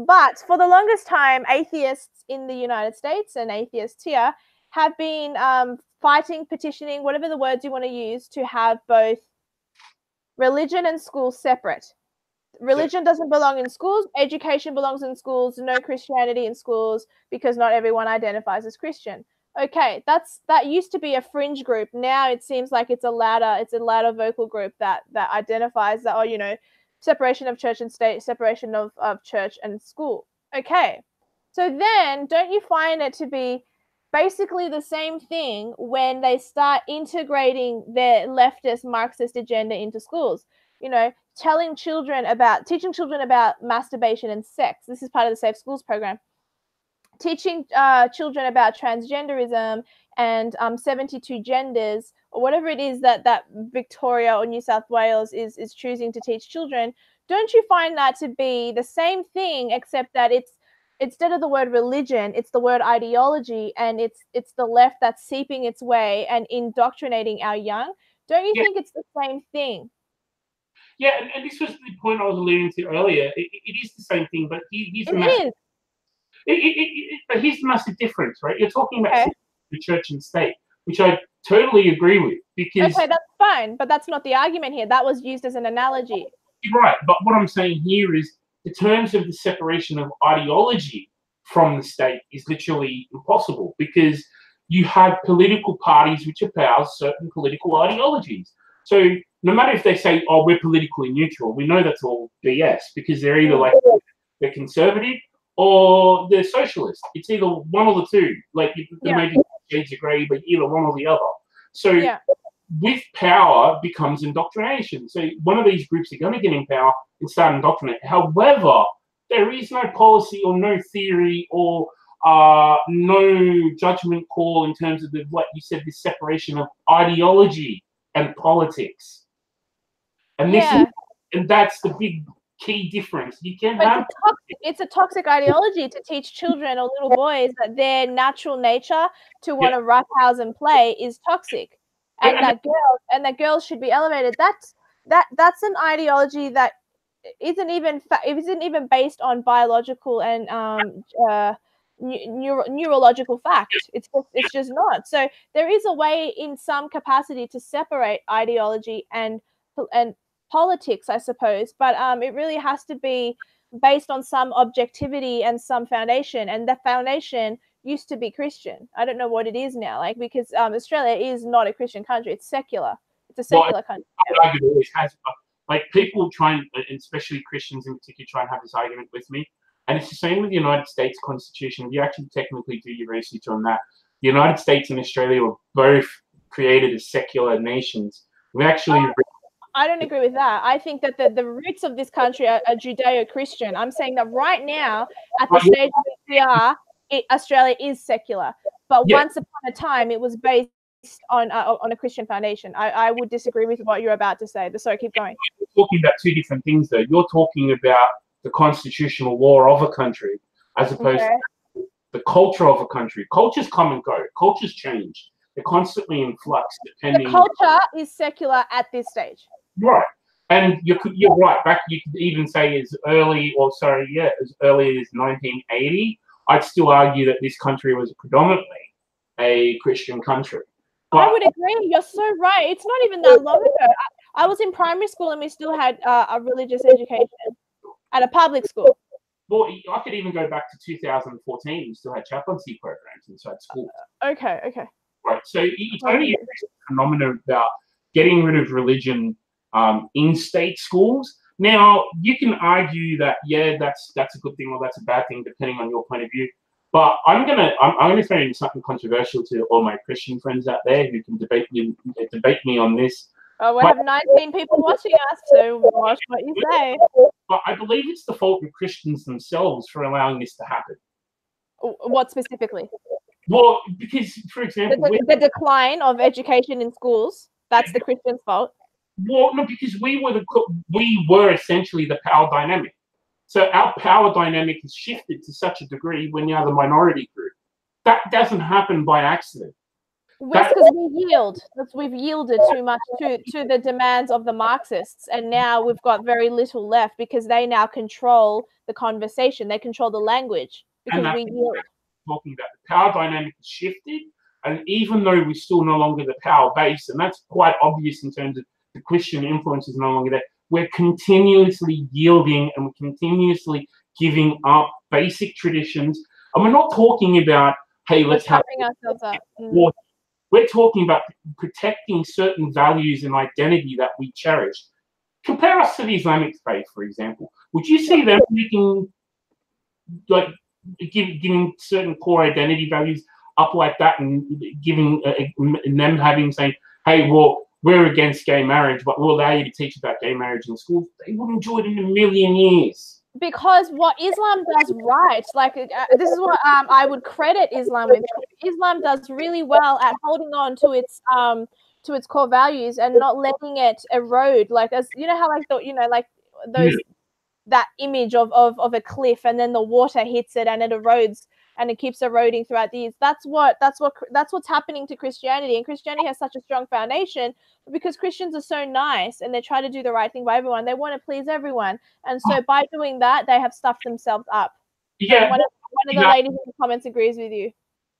But for the longest time, atheists in the United States and atheists here have been fighting, petitioning, whatever the words you want to use, to have both religion and school separate. Religion doesn't belong in schools. Education belongs in schools. No Christianity in schools because not everyone identifies as Christian. Okay, that used to be a fringe group. Now it seems like it's a louder vocal group that identifies that, separation of church and state, separation of church and school. Okay, so then don't you find it to be basically the same thing when they start integrating their leftist Marxist agenda into schools? Teaching children about masturbation and sex. This is part of the Safe Schools program. Teaching children about transgenderism and 72 genders, or whatever it is that Victoria or New South Wales is choosing to teach children. Don't you find that to be the same thing, except that it's instead of the word religion, it's the word ideology, and it's the left that's seeping its way and indoctrinating our young? Don't you think it's the same thing? Yeah, and this was the point I was alluding to earlier. It is the same thing, but here's the massive difference, right? You're talking about the church and state, which I totally agree with. Because that's fine, but that's not the argument here. That was used as an analogy. Right, but what I'm saying here is the terms of the separation of ideology from the state is literally impossible, because you have political parties which espouse certain political ideologies. So no matter if they say, oh, we're politically neutral, we know that's all BS, because they're either like they're conservative or they're socialist. It's either one or the two. Like there may be shades of grey, but either one or the other. So with power becomes indoctrination. So one of these groups are going to get in power and start indoctrinating. However, there is no policy or no theory or no judgment call in terms of what you said, this separation of ideology and politics. And and that's the big key difference. You can have it's a toxic ideology to teach children or little boys that their natural nature to want to roughhouse and play is toxic, and that girls should be elevated. That's an ideology that isn't even based on biological and neurological fact. It's just not. So there is a way in some capacity to separate ideology and politics, I suppose, but it really has to be based on some objectivity and some foundation, and the foundation used to be Christian. I don't know what it is now, because Australia is not a Christian country. It's secular. It's a secular country. It always has. People try and especially Christians in particular, try and have this argument with me. And it's the same with the United States Constitution. If you actually technically do your research on that, the United States and Australia were both created as secular nations. We actually... I don't agree with that. I think that the roots of this country are Judeo-Christian. I'm saying that right now, at the stage we are, Australia is secular. But once upon a time, it was based on a Christian foundation. I would disagree with what you're about to say. So keep going. You're talking about two different things, though. You're talking about the constitutional law of a country as opposed to the culture of a country. Cultures come and go. Cultures change. They're constantly in flux. Depending. The culture is secular at this stage. Right. And you're right. Back, you could even say as early as early as 1980, I'd still argue that this country was predominantly a Christian country. But I would agree. You're so right. It's not even that long ago. I was in primary school and we still had a religious education at a public school. Well, I could even go back to 2014. We still had chaplaincy programs inside school. Okay. Right. So it's only a phenomenon about getting rid of religion in state schools. Now, you can argue that, yeah, that's a good thing or that's a bad thing, depending on your point of view. But I'm gonna throw in something controversial to all my Christian friends out there who can debate me on this. Oh, we have 19 people watching us, so watch what you say. But I believe it's the fault of Christians themselves for allowing this to happen. What specifically? Well, because, for example, the decline of education in schools, that's the Christians' fault. Well, no, because we were essentially the power dynamic. So our power dynamic has shifted to such a degree when you're the minority group. That doesn't happen by accident. That's because we yield. We've yielded too much to the demands of the Marxists, and now we've got very little left because they now control the conversation. They control the language because we yield. Talking about the power dynamic has shifted, and even though we're still no longer the power base, and that's quite obvious in terms of the Christian influence is no longer there, we're continuously yielding and we're continuously giving up basic traditions. And we're not talking about, hey, let's have ourselves up. We're talking about protecting certain values and identity that we cherish. Compare us to the Islamic faith, for example. Would you see them making, like, giving certain core identity values up like that, and giving and them saying, hey, well, we're against gay marriage, but we'll allow you to teach about gay marriage in schools? They wouldn't do it in a million years. Because what Islam does right, like this is what I would credit Islam with. Islam does really well at holding on to its core values and not letting it erode. Like, as you know how those that image of a cliff, and then the water hits it and it erodes and it keeps eroding throughout the years. That's what's happening to Christianity. And Christianity has such a strong foundation because Christians are so nice and they try to do the right thing by everyone. They want to please everyone, and so by doing that, they have stuffed themselves up. Yeah, one of the ladies in the comments agrees with you.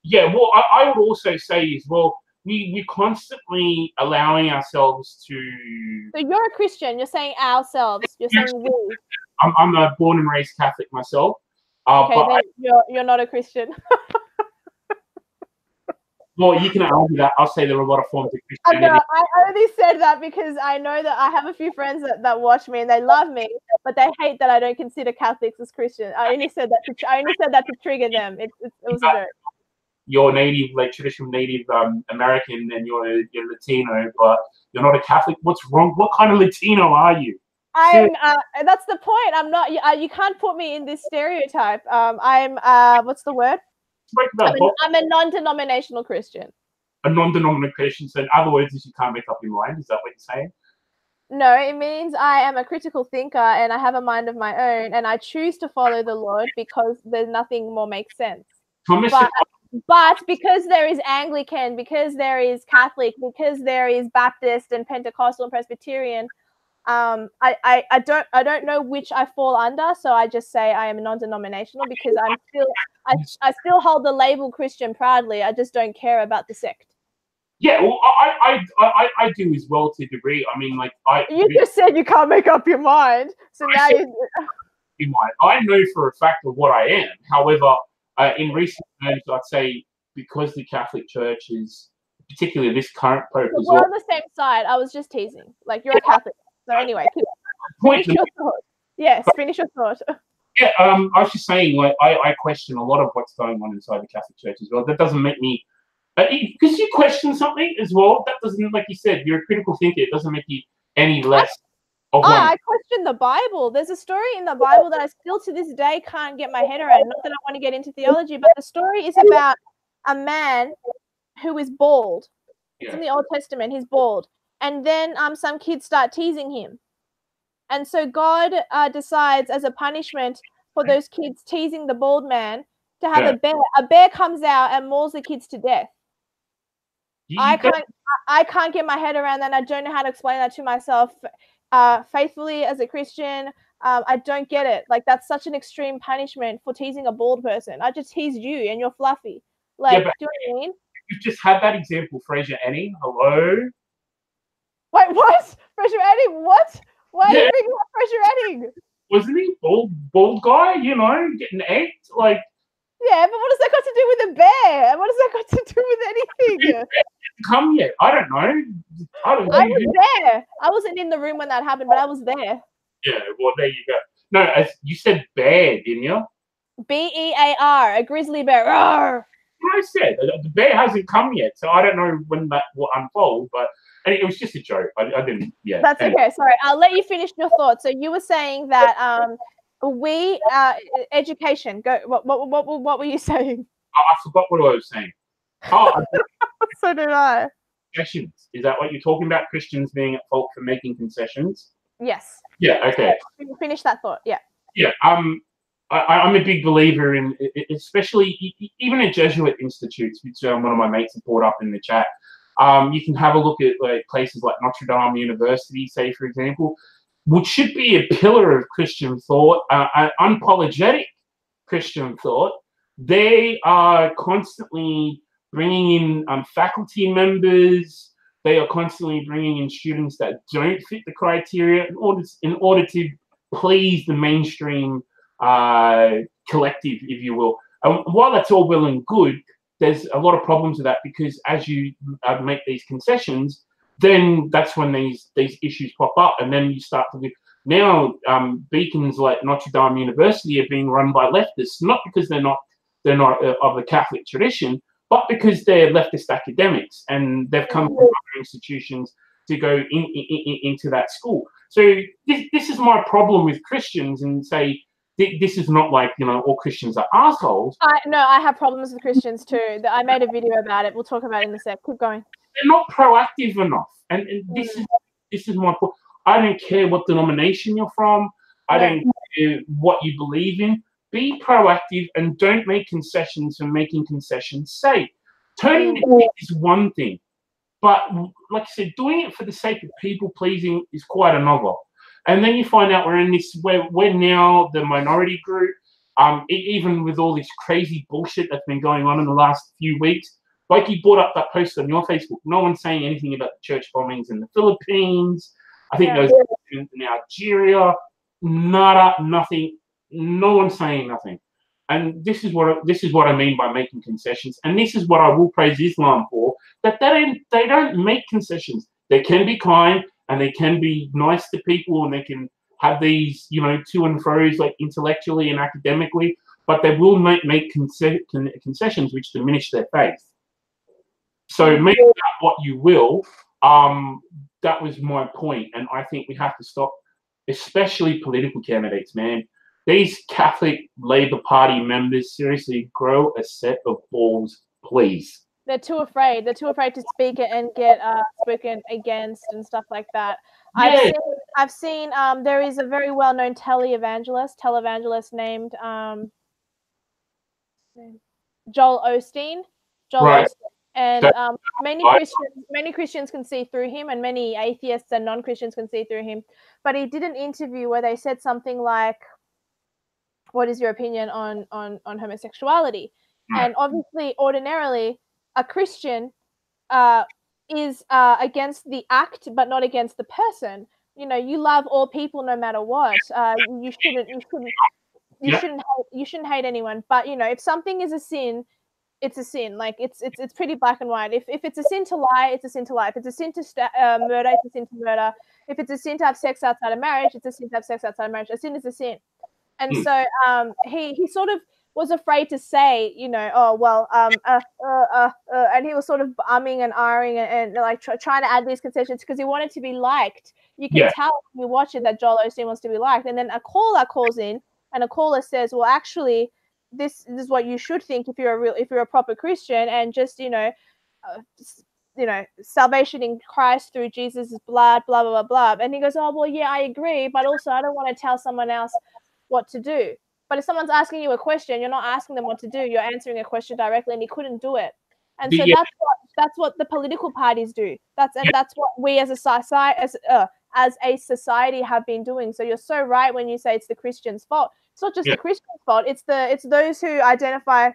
Yeah, well, I would also say as well, we're constantly allowing ourselves to. So you're a Christian. You're saying ourselves. You're saying we. I'm a born and raised Catholic myself. Okay, then you're not a Christian. Well, you can argue that. I'll say there are a lot of forms of Christianity. I only said that because I know that I have a few friends that watch me and they love me, but they hate that I don't consider Catholics as Christian. I only said that to trigger them. It was a joke. You're native, like traditional Native American, and you're Latino, but you're not a Catholic. What's wrong? What kind of Latino are you? That's the point. I'm not. You can't put me in this stereotype. I'm. What's the word? I'm a non-denominational Christian. A non-denominational Christian. So in other words, you can't make up your mind. Is that what you're saying? No, it means I am a critical thinker and I have a mind of my own, and I choose to follow the Lord because there's nothing more makes sense. But because there is Anglican, because there is Catholic, because there is Baptist and Pentecostal and Presbyterian, I don't know which I fall under, so I just say I am non-denominational because I still hold the label Christian proudly. I just don't care about the sect. Yeah, well, I do as well to a degree. I mean, you just said you can't make up your mind, so now I know for a fact of what I am. However, in recent times, I'd say because the Catholic Church is, particularly this current Pope, we're on the same side. I was just teasing. Like, you're a Catholic. So anyway, finish your thought. Yes, finish your thought. Yeah, I was just saying, like, I question a lot of what's going on inside the Catholic Church as well. That doesn't make me, because you question something as well. That doesn't, like you said, you're a critical thinker. It doesn't make you any less. I question the Bible. There's a story in the Bible that I still to this day can't get my head around. Not that I want to get into theology, but the story is about a man who is bald. It's in the Old Testament. He's bald. And then some kids start teasing him. And so God decides, as a punishment for those kids teasing the bald man, to have a bear. A bear comes out and mauls the kids to death. I can't get my head around that. I don't know how to explain that to myself faithfully as a Christian. I don't get it. Like, that's such an extreme punishment for teasing a bald person. I just teased you and you're fluffy. Like, do you know what I mean? You've just had that example, Fraser Annie. Hello? Wait, what? Fraser Annie? What? Why are you bringing up Fraser Annie? Wasn't he bald guy? You know, getting egged? Like, Yeah, but what does that got to do with a bear? What does that got to do with anything? Come yet? I don't know. I was there. I wasn't in the room when that happened, but I was there. Yeah, well, there you go. No, you said bear, didn't you? BEAR, a grizzly bear. Roar. I said the bear hasn't come yet, so I don't know when that will unfold. But it was just a joke. I didn't. Yeah. That's okay. Sorry, I'll let you finish your thoughts. So you were saying that education. Go. What were you saying? I forgot what I was saying. Oh, so did I. Concessions. Is that what you're talking about? Christians being at fault for making concessions? Yes. Yeah. Okay. Finish that thought. Yeah. Yeah. I'm a big believer in, especially even at Jesuit institutes, which one of my mates have brought up in the chat. You can have a look at places like Notre Dame University, say, for example, which should be a pillar of Christian thought, unapologetic Christian thought. They are constantly bringing in faculty members. They are constantly bringing in students that don't fit the criteria in order to please the mainstream collective, if you will. While that's all well and good, there's a lot of problems with that, because as you make these concessions, then that's when these issues pop up, and then you start to now beacons like Notre Dame University are being run by leftists, not because they're not of the Catholic tradition, but because they're leftist academics and they've come from other institutions to go into that school. So this is my problem with Christians, and say this is not like, all Christians are assholes. No, I have problems with Christians too. I made a video about it. We'll talk about it in a sec. Keep going. They're not proactive enough, and this is my point. I don't care what denomination you're from. I don't care what you believe in. Be proactive and don't make concessions for making concessions' sake. Turning the dick is one thing, but like I said, doing it for the sake of people pleasing is quite another. And then you find out we're now the minority group. Even with all this crazy bullshit that's been going on in the last few weeks, like you brought up that post on your Facebook, no one's saying anything about the church bombings in the Philippines. I think those in Algeria, nothing. No one's saying nothing. And this is what I mean by making concessions. And this is what I will praise Islam for, that they don't make concessions. They can be kind and they can be nice to people, and they can have these, to and fro's like intellectually and academically, but they will make concessions which diminish their faith. So make that what you will. That was my point. And I think we have to stop, especially political candidates, man. These Catholic Labour Party members, seriously, grow a set of balls, please. They're too afraid. They're too afraid to speak it and get spoken against and stuff like that. Yeah. I've seen there is a very well-known televangelist named Joel Osteen. Right. And many Christians can see through him, and many atheists and non-Christians can see through him. But he did an interview where they said something like, what is your opinion on homosexuality? Right. And obviously, ordinarily, a Christian is against the act, but not against the person. You love all people no matter what. You shouldn't hate anyone. But if something is a sin, it's a sin. Like it's pretty black and white. If it's a sin to lie, it's a sin to lie. If it's a sin to murder, it's a sin to murder. If it's a sin to have sex outside of marriage, it's a sin to have sex outside of marriage. A sin is a sin. And so he sort of was afraid to say, and he was sort of umming and ahhing and like trying to add these concessions because he wanted to be liked. You can tell when you watch it that Joel Osteen wants to be liked. And then a caller calls in, and a caller says, well, actually, this is what you should think if you're a proper Christian, and just salvation in Christ through Jesus' blood, blah blah blah blah. And he goes, oh well, yeah, I agree, but also I don't want to tell someone else what to do. But if someone's asking you a question, you're not asking them what to do. You're answering a question directly, and he couldn't do it. And so that's what the political parties do. That's what we as a society have been doing. So you're so right when you say it's the Christian's fault. It's not just the Christian's fault. It's those who identify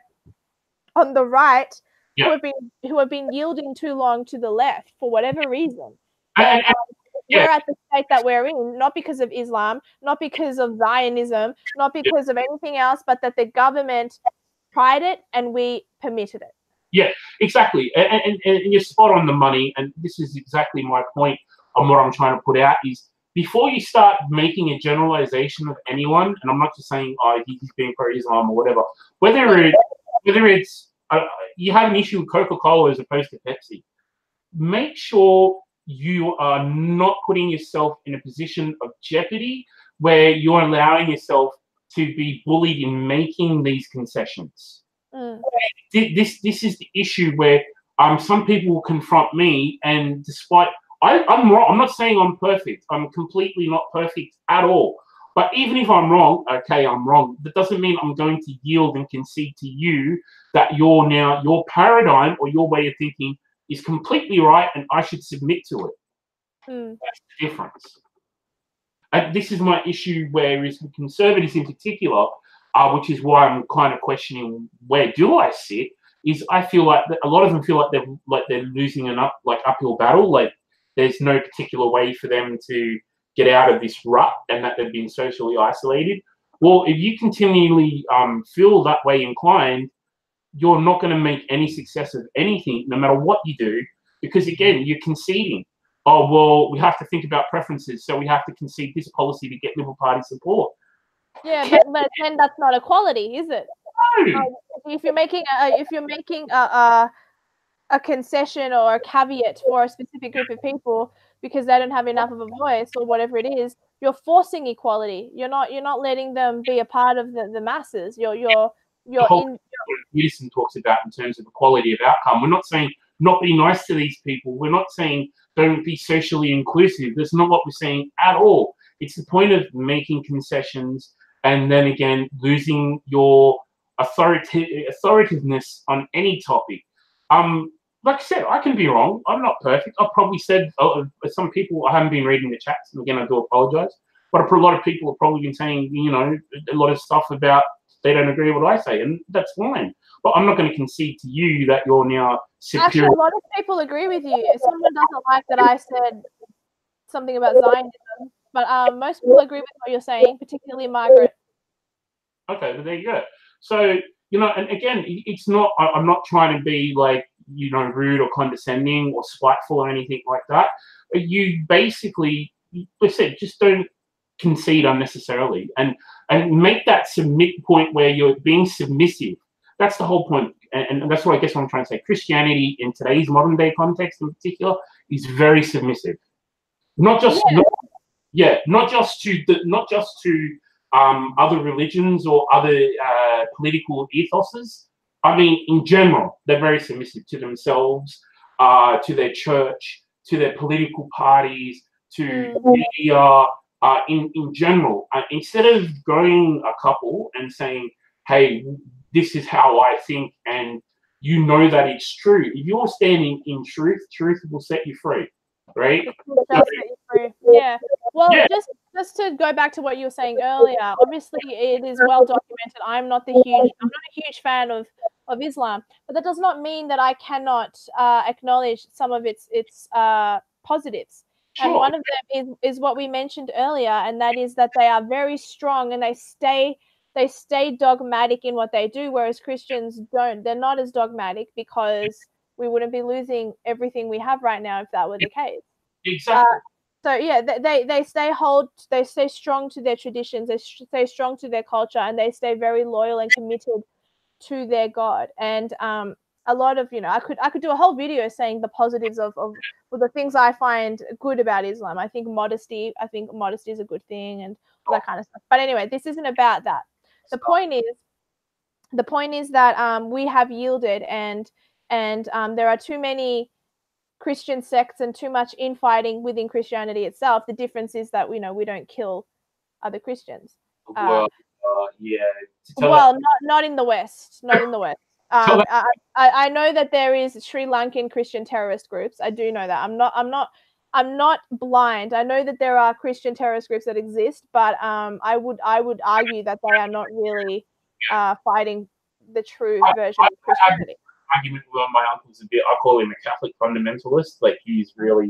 on the right who have been yielding too long to the left for whatever reason. And we're at the state that we're in, not because of Islam, not because of Zionism, not because of anything else, but that the government tried it and we permitted it. Yeah, exactly. And you're spot on the money. And this is exactly my point on what I'm trying to put out is before you start making a generalization of anyone, and I'm not just saying, oh, he's being pro-Islam or whatever, whether it's you have an issue with Coca-Cola as opposed to Pepsi, make sure you are not putting yourself in a position of jeopardy where you're allowing yourself to be bullied in making these concessions. This is the issue where some people will confront me, and despite I'm wrong, I'm not saying I'm perfect. I'm completely not perfect at all. But even if I'm wrong, okay, I'm wrong. That doesn't mean I'm going to yield and concede to you that your paradigm or your way of thinking is completely right and I should submit to it. That's the difference. And this is my issue, whereas with conservatives in particular, which is why I'm kind of questioning where do I sit, is I feel like a lot of them feel like they're losing an uphill battle. Like there's no particular way for them to get out of this rut and that they've been socially isolated. Well, if you continually feel that way inclined, you're not going to make any success of anything, no matter what you do, because again, you're conceding. Oh, well, we have to think about preferences, so we have to concede this policy to get Liberal Party support. Yeah, but then that's not equality, is it? No. If you're making a concession or a caveat for a specific group of people because they don't have enough of a voice or whatever it is, you're forcing equality. You're not letting them be a part of the masses. Peterson talks about in terms of equality of outcome. We're not saying not be nice to these people. We're not saying don't be socially inclusive. That's not what we're saying at all. It's the point of making concessions and then again losing your authoritativeness on any topic. Like I said, I can be wrong. I'm not perfect. I've probably said some people, I haven't been reading the chats, and again, I do apologize. But a lot of people have probably been saying, a lot of stuff about they don't agree with what I say, and that's fine. But I'm not going to concede to you that you're now superior. Actually, a lot of people agree with you. Someone doesn't like that I said something about Zionism, but most people agree with what you're saying, particularly Margaret. Okay, well, there you go. So, and again, it's not, I'm not trying to be like, rude or condescending or spiteful or anything like that. You basically, like I said, just don't concede unnecessarily and make that submit point where you're being submissive. That's the whole point. And that's what I guess what I'm trying to say. Christianity in today's modern day context in particular is very submissive. Not just to other religions or other political ethoses. I mean, in general, they're very submissive to themselves, to their church, to their political parties, to media, in general. Instead of going a couple and saying, hey, this is how I think, and that it's true. If you're standing in truth, truth will set you free, right? Yeah. Well, just to go back to what you were saying earlier, obviously it is well documented. I'm not a huge fan of Islam, but that does not mean that I cannot acknowledge some of its positives. Sure. And one of them is what we mentioned earlier, and that is that they are very strong and they stay dogmatic in what they do, whereas Christians don't. They're not as dogmatic because we wouldn't be losing everything we have right now if that were the case. Exactly. So yeah, they stay strong to their traditions, they stay strong to their culture, and they stay very loyal and committed to their God. And a lot of I could do a whole video saying the positives of the things I find good about Islam. I think modesty is a good thing and all that kind of stuff. But anyway, this isn't about that. The point is that we have yielded and there are too many Christian sects and too much infighting within Christianity itself. The difference is that we don't kill other Christians. Yeah. Well, not in the West. Not in the West. I know that there is Sri Lankan Christian terrorist groups. I do know that. I'm not blind. I know that there are Christian terrorist groups that exist, but I would argue that they are not really fighting the true version of Christianity. Argument with my uncle's a bit. I call him a Catholic fundamentalist. Like he's really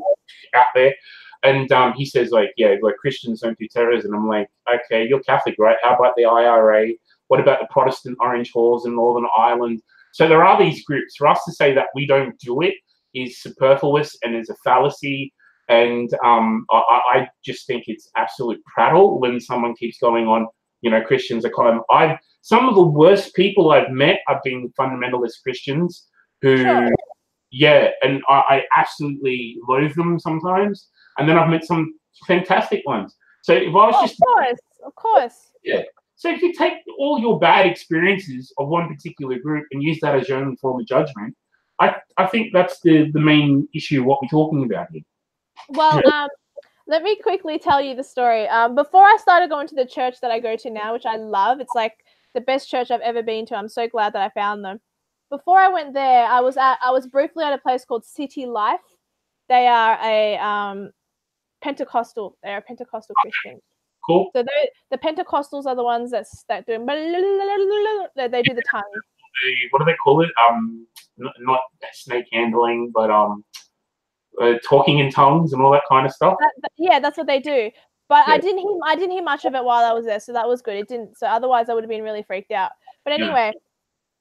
out there, and he says like Christians don't do terrorism. I'm like, okay, you're Catholic, right? How about the IRA? What about the Protestant Orange Halls in Northern Ireland? So there are these groups. For us to say that we don't do it is superfluous and is a fallacy. And I just think it's absolute prattle when someone keeps going on, you know, Christians are kind of, some of the worst people I've met have been fundamentalist Christians who, yeah, and I absolutely loathe them sometimes. And then I've met some fantastic ones. So if I was of course. Yeah. So if you take all your bad experiences of one particular group and use that as your own form of judgment, I think that's the main issue of what we're talking about here. Well, let me quickly tell you the story. Before I started going to the church that I go to now, which I love, it's like the best church I've ever been to. I'm so glad that I found them. Before I went there, I was briefly at a place called City Life. They are a Pentecostal. They're a Pentecostal Christian. Cool. So the Pentecostals are the ones that do they do the tongue. What do they call it? Not snake handling, but talking in tongues and all that kind of stuff. Yeah, that's what they do. But yeah. I didn't hear much of it while I was there, so that was good. It didn't. So otherwise, I would have been really freaked out. But anyway,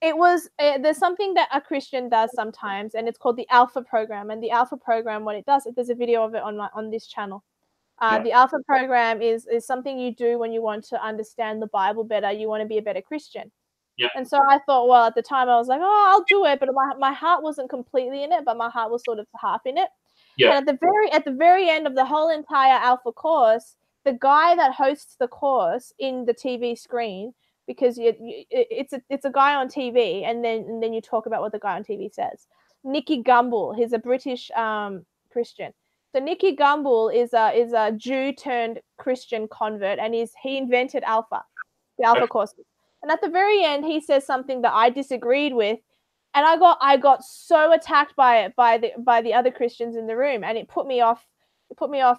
there's something that a Christian does sometimes, and it's called the Alpha program. And the Alpha program, what it does, there's a video of it on this channel. The Alpha program is something you do when you want to understand the Bible better. You want to be a better Christian. Yeah. And so I thought, well, at the time I was like, oh, I'll do it, but my heart wasn't completely in it, but my heart was sort of half in it. Yeah. And at the very end of the whole entire Alpha course, the guy that hosts the course in the TV screen, because it's a guy on TV, and then you talk about what the guy on TV says. Nicky Gumbel, he's a British Christian. So Nicky Gumbel is a Jew turned Christian convert, and he invented Alpha, the Alpha courses. And at the very end, he says something that I disagreed with, and I got so attacked by it by the other Christians in the room, and it put me off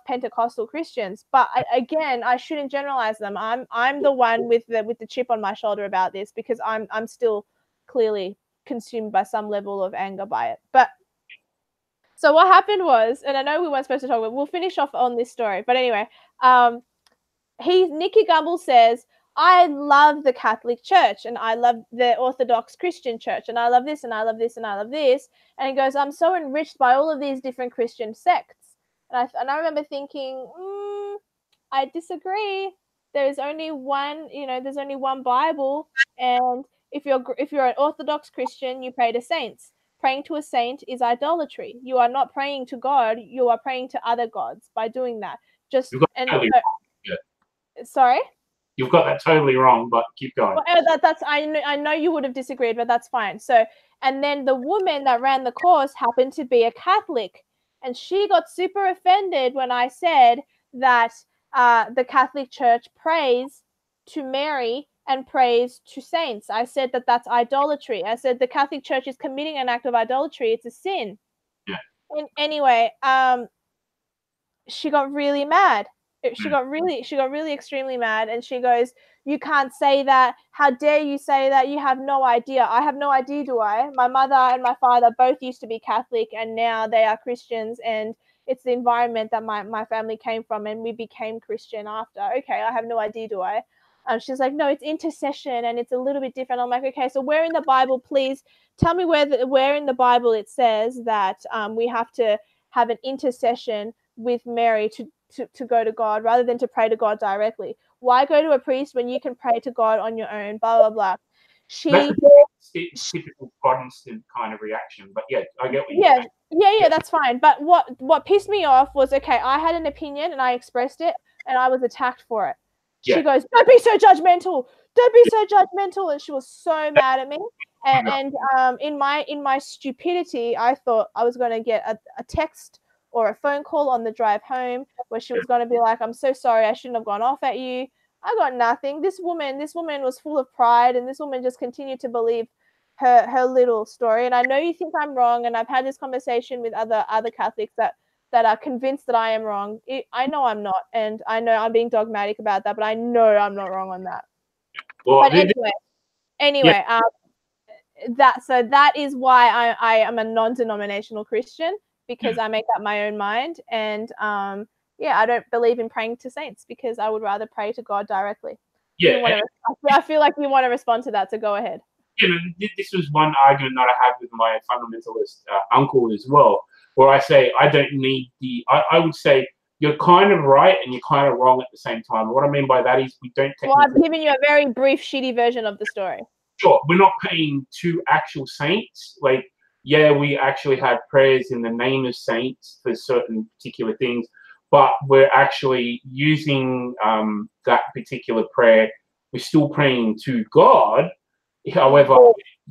Pentecostal Christians. But again, I shouldn't generalize them. I'm the one with the chip on my shoulder about this, because I'm still clearly consumed by some level of anger by it. But so what happened was, and I know we weren't supposed to talk about, we'll finish off on this story. But anyway, Nicky Gumbel says, I love the Catholic Church, and I love the Orthodox Christian Church, and I love this, and I love this, and I love this. And he goes, I'm so enriched by all of these different Christian sects. And I remember thinking, I disagree. There's only one, there's only one Bible, and if you're an Orthodox Christian, you pray to saints. Praying to a saint is idolatry. You are not praying to God. You are praying to other gods by doing that. Sorry? You've got that totally wrong, but keep going. Well, I know you would have disagreed, but that's fine. So, and then the woman that ran the course happened to be a Catholic, and she got super offended when I said that the Catholic Church prays to Mary and prays to saints. I said that that's idolatry. I said the Catholic Church is committing an act of idolatry. It's a sin. Yeah. And anyway, she got really mad. She got really extremely mad, and she goes, you can't say that. How dare you say that? You have no idea. I have no idea, do I? My mother and my father both used to be Catholic, and now they are Christians, and it's the environment that my family came from, and we became Christian after. Okay, I have no idea, do I? She's like, no, it's intercession, and it's a little bit different. I'm like, okay, so where in the Bible, please tell me where in the Bible it says that we have to have an intercession with Mary to go to God rather than to pray to God directly. Why go to a priest when you can pray to God on your own? Blah, blah, blah. It's typical Protestant kind of reaction, but yeah, I get what you're saying. Yeah, that's fine. But what pissed me off was, okay, I had an opinion and I expressed it, and I was attacked for it. Yeah. She goes, don't be so judgmental. Don't be so judgmental. And she was so mad at me. And in my stupidity, I thought I was going to get a text or a phone call on the drive home where she was going to be like, I'm so sorry, I shouldn't have gone off at you. I got nothing. This woman was full of pride, and this woman just continued to believe her little story. And I know you think I'm wrong, and I've had this conversation with other Catholics that are convinced that I am wrong. I know I'm not, and I know I'm being dogmatic about that, but I know I'm not wrong on that. Well, but anyway, that is why I am a non-denominational Christian, because I make up my own mind, and I don't believe in praying to saints, because I would rather pray to God directly. Yeah. I feel like you want to respond to that, so go ahead. You know, this was one argument that I had with my fundamentalist uncle as well, where I say I don't need I would say you're kind of right and you're kind of wrong at the same time. What I mean by that is we don't. Well, I've given you a very brief, shitty version of the story. Sure, we're not paying to actual saints. Like, yeah, we actually have prayers in the name of saints for certain particular things, but we're actually using that particular prayer. We're still praying to God. However,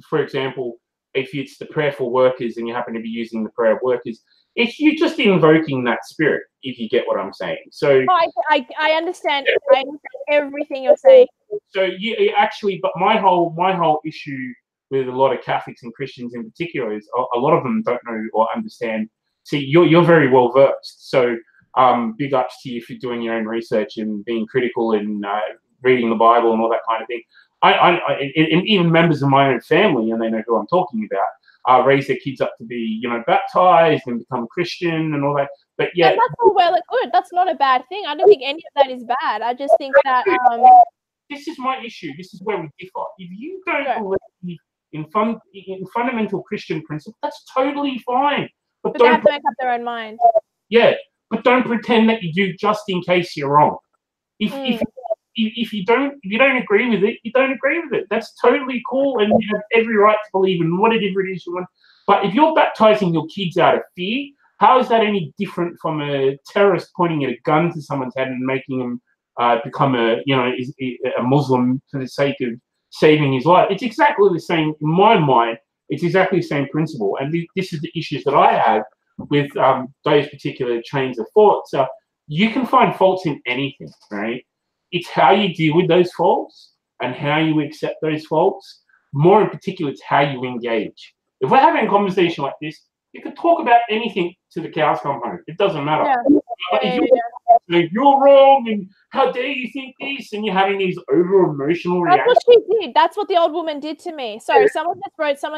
for example, if it's the prayer for workers and you happen to be using the prayer of workers, you're just invoking that spirit, if you get what I'm saying. So I understand. I understand everything you're saying. So you actually, but my whole issue with a lot of Catholics and Christians in particular is a lot of them don't know or understand. See, you're very well versed. So big ups to you for doing your own research and being critical and reading the Bible and all that kind of thing. And even members of my own family, and they know who I'm talking about, raise their kids up to be, baptized and become Christian and all that. But yeah, and that's all well and good. That's not a bad thing. I don't think any of that is bad. I just think that this is my issue. This is where we differ. If you don't believe in fundamental Christian principles, that's totally fine. But they have to make up their own mind. Yeah, but don't pretend that you do just in case you're wrong. If you don't agree with it, you don't agree with it. That's totally cool, and you have every right to believe in whatever it is you want. But if you're baptizing your kids out of fear, how is that any different from a terrorist pointing a gun to someone's head and making them become a Muslim for the sake of saving his life? It's exactly the same in my mind. It's exactly the same principle, and this is the issues that I have with those particular trains of thought. So you can find faults in anything, right? It's how you deal with those faults and how you accept those faults. More in particular, it's how you engage. If we're having a conversation like this, you can talk about anything to the cows come home. It doesn't matter. Yeah. If you're wrong and how dare you think this, and you're having these over emotional reactions. That's what she did. That's what the old woman did to me. Sorry, someone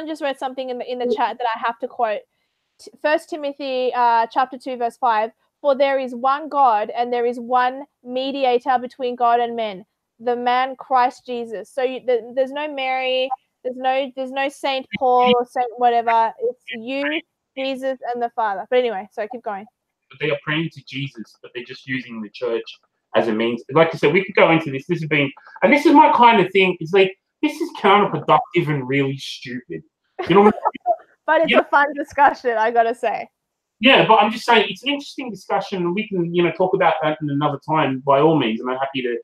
just wrote something in the chat that I have to quote. 1 Timothy chapter 2 verse 5. For there is one God and there is one mediator between God and men, the man Christ Jesus. So there's no Mary, there's no Saint Paul or Saint whatever. It's you, Jesus, and the Father. But anyway, so keep going. But they are praying to Jesus, but they're just using the church as a means. Like I said, we could go into this. This has been, and this is my kind of thing. It's like this is counterproductive and really stupid. You know what I mean? But it's a fun discussion, I gotta say. Yeah, but I'm just saying it's an interesting discussion, and we can, talk about that in another time by all means. And I'm happy to,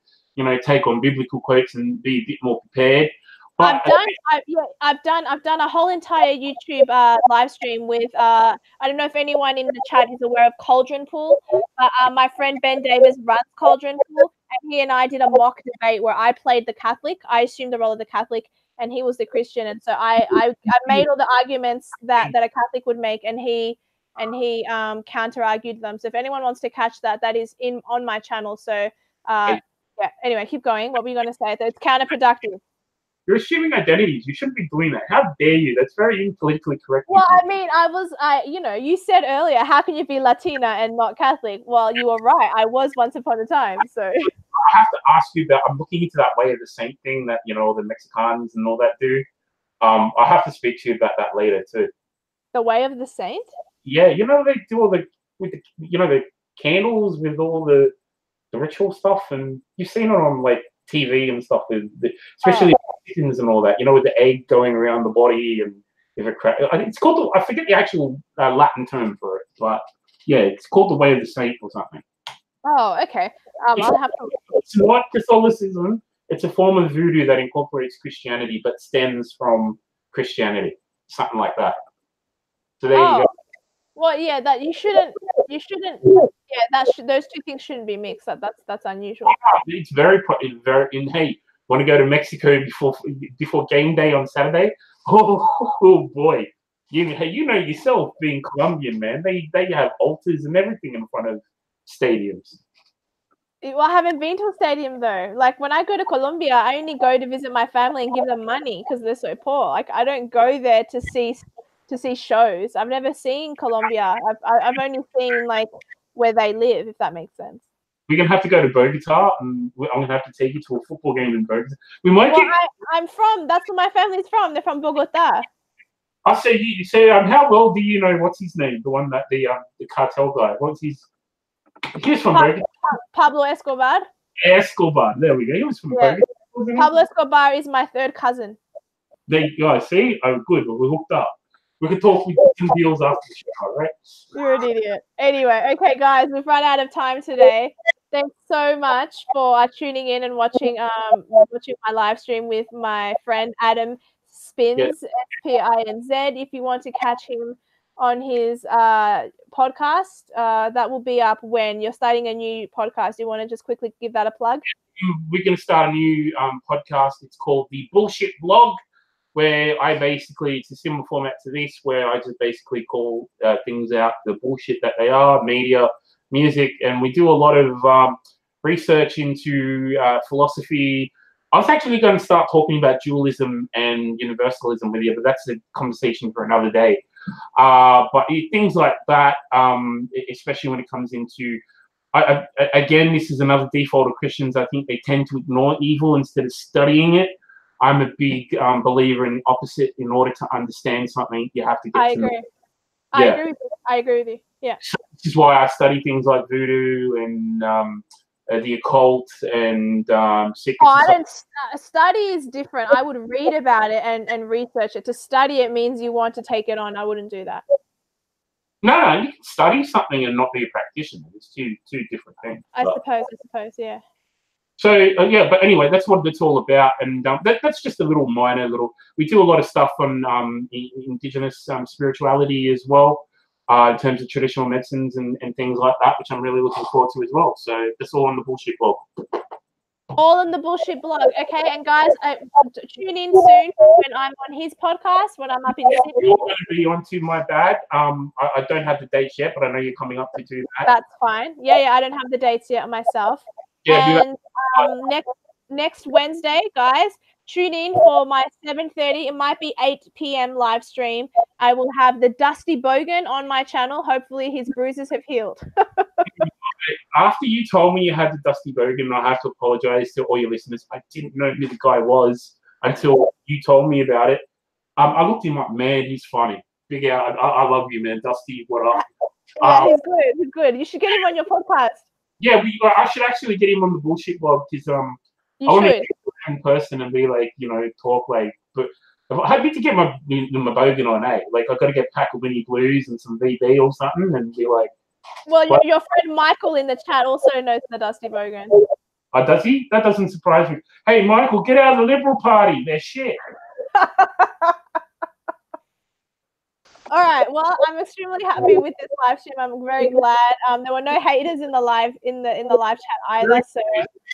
take on biblical quotes and be a bit more prepared. But I've done a whole entire YouTube live stream with I don't know if anyone in the chat is aware of Cauldron Pool. My friend Ben Davis runs Cauldron Pool, and he and I did a mock debate where I played the Catholic. I assumed the role of the Catholic, and he was the Christian. And so I made all the arguments that a Catholic would make, and he counter-argued them. So if anyone wants to catch that, that is on my channel. So yeah. Anyway, keep going. What were you going to say? It's counterproductive. You're assuming identities. You shouldn't be doing that. How dare you? That's very inpolitically correct. Well, I mean, you said earlier, how can you be Latina and not Catholic? Well, you were right. I was once upon a time. So I have to ask you about. I'm looking into that way of the saint thing that the Mexicans and all that do. I have to speak to you about that later too. The way of the saint? Yeah, they do all the the candles with all the ritual stuff, and you've seen it on like TV and stuff with especially chickens and all that. With the egg going around the body and if it crack. It's called I forget the actual Latin term for it, but yeah, it's called the way of the saint or something. Oh, okay. I'll have to. It's not Catholicism. It's a form of voodoo that incorporates Christianity but stems from Christianity, something like that. So there you go. Well, yeah, that you shouldn't. Yeah, those two things shouldn't be mixed. That's unusual. It's very. Hey, want to go to Mexico before game day on Saturday? Oh boy, you yourself being Colombian, man. They have altars and everything in front of stadiums. Well, I haven't been to a stadium though. Like when I go to Colombia, I only go to visit my family and give them money because they're so poor. Like I don't go there to see shows. I've never seen Colombia. I've only seen like where they live, if that makes sense. we're gonna have to go to Bogota, and I'm gonna have to take you to a football game in Bogota. We might. Well, I'm from. That's where my family's from. They're from Bogota. I say you say how well do you know what's his name? The one that the cartel guy. What's his? He's from Bogota. Pablo Escobar. Escobar. There we go. He was from Bogota. Pablo Escobar is my third cousin. There you go. See, oh, good. We're hooked up. We can talk with some deals after the show, right? You're an idiot. Anyway, okay, guys, we've run out of time today. Thanks so much for tuning in and watching my live stream with my friend Adam SpinZ, SpinZ. If you want to catch him on his podcast, that will be up when you're starting a new podcast. You want to just quickly give that a plug? We're going to start a new podcast. It's called The Bullshit Blog, where I basically, it's a similar format to this, where I just basically call things out, the bullshit that they are, media, music, and we do a lot of research into philosophy. I was actually going to start talking about dualism and universalism with you, but that's a conversation for another day. But things like that, especially when it comes into, again, this is another default of Christians. I think they tend to ignore evil instead of studying it. I'm a big believer in the opposite. In order to understand something, you have to get to know it. I agree with you. I agree with you. Yeah. So this is why I study things like voodoo and the occult and secrets. Oh, I don't study is different. I would read about it and research it. To study it means you want to take it on. I wouldn't do that. No, you can study something and not be a practitioner. It's two different things. I suppose, yeah. So yeah, but anyway, that's what it's all about, and that's just a little minor. We do a lot of stuff on indigenous spirituality as well, in terms of traditional medicines and things like that, which I'm really looking forward to as well. So that's all on the Bullshit Blog. All in the Bullshit Blog, okay? And guys, tune in soon when I'm on his podcast, when I'm up in Sydney. You're going to be onto my bag. I don't have the dates yet, but I know you're coming up to do that. That's fine. Yeah, I don't have the dates yet myself. Yeah, and next Wednesday, guys, tune in for my 7:30. It might be 8 p.m. live stream. I will have the Dusty Bogan on my channel. Hopefully, his bruises have healed. After you told me you had the Dusty Bogan, I have to apologize to all your listeners. I didn't know who the guy was until you told me about it. I looked him up. Man, he's funny. Big out. I love you, man. Dusty, what up? Yeah, he's good. He's good. You should get him on your podcast. Yeah, I should actually get him on the Bullshit Blog because I want to get him in person and be like, talk like. But I need to get my bogan on, Like I got to get Pack of Winnie Blues and some VB or something, and be like. Well, your friend Michael in the chat also knows the Dusty Bogan. Oh, does he? That doesn't surprise me. Hey, Michael, get out of the Liberal Party. They're shit. All right. Well, I'm extremely happy with this live stream. I'm very glad. There were no haters in the live live chat either. So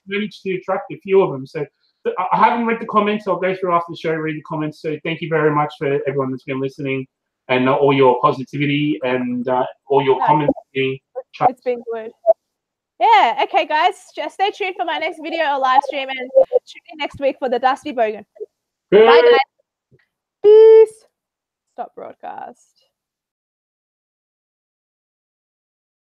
managed to attract a few of them. So I haven't read the comments. I'll go through after the show, read the comments. So thank you very much for everyone that's been listening and all your positivity and all your comments. It's been good. Yeah. Okay, guys. Just stay tuned for my next video or live stream, and tune in next week for the Dusty Bogan. Bye, guys. Peace. Stop broadcast.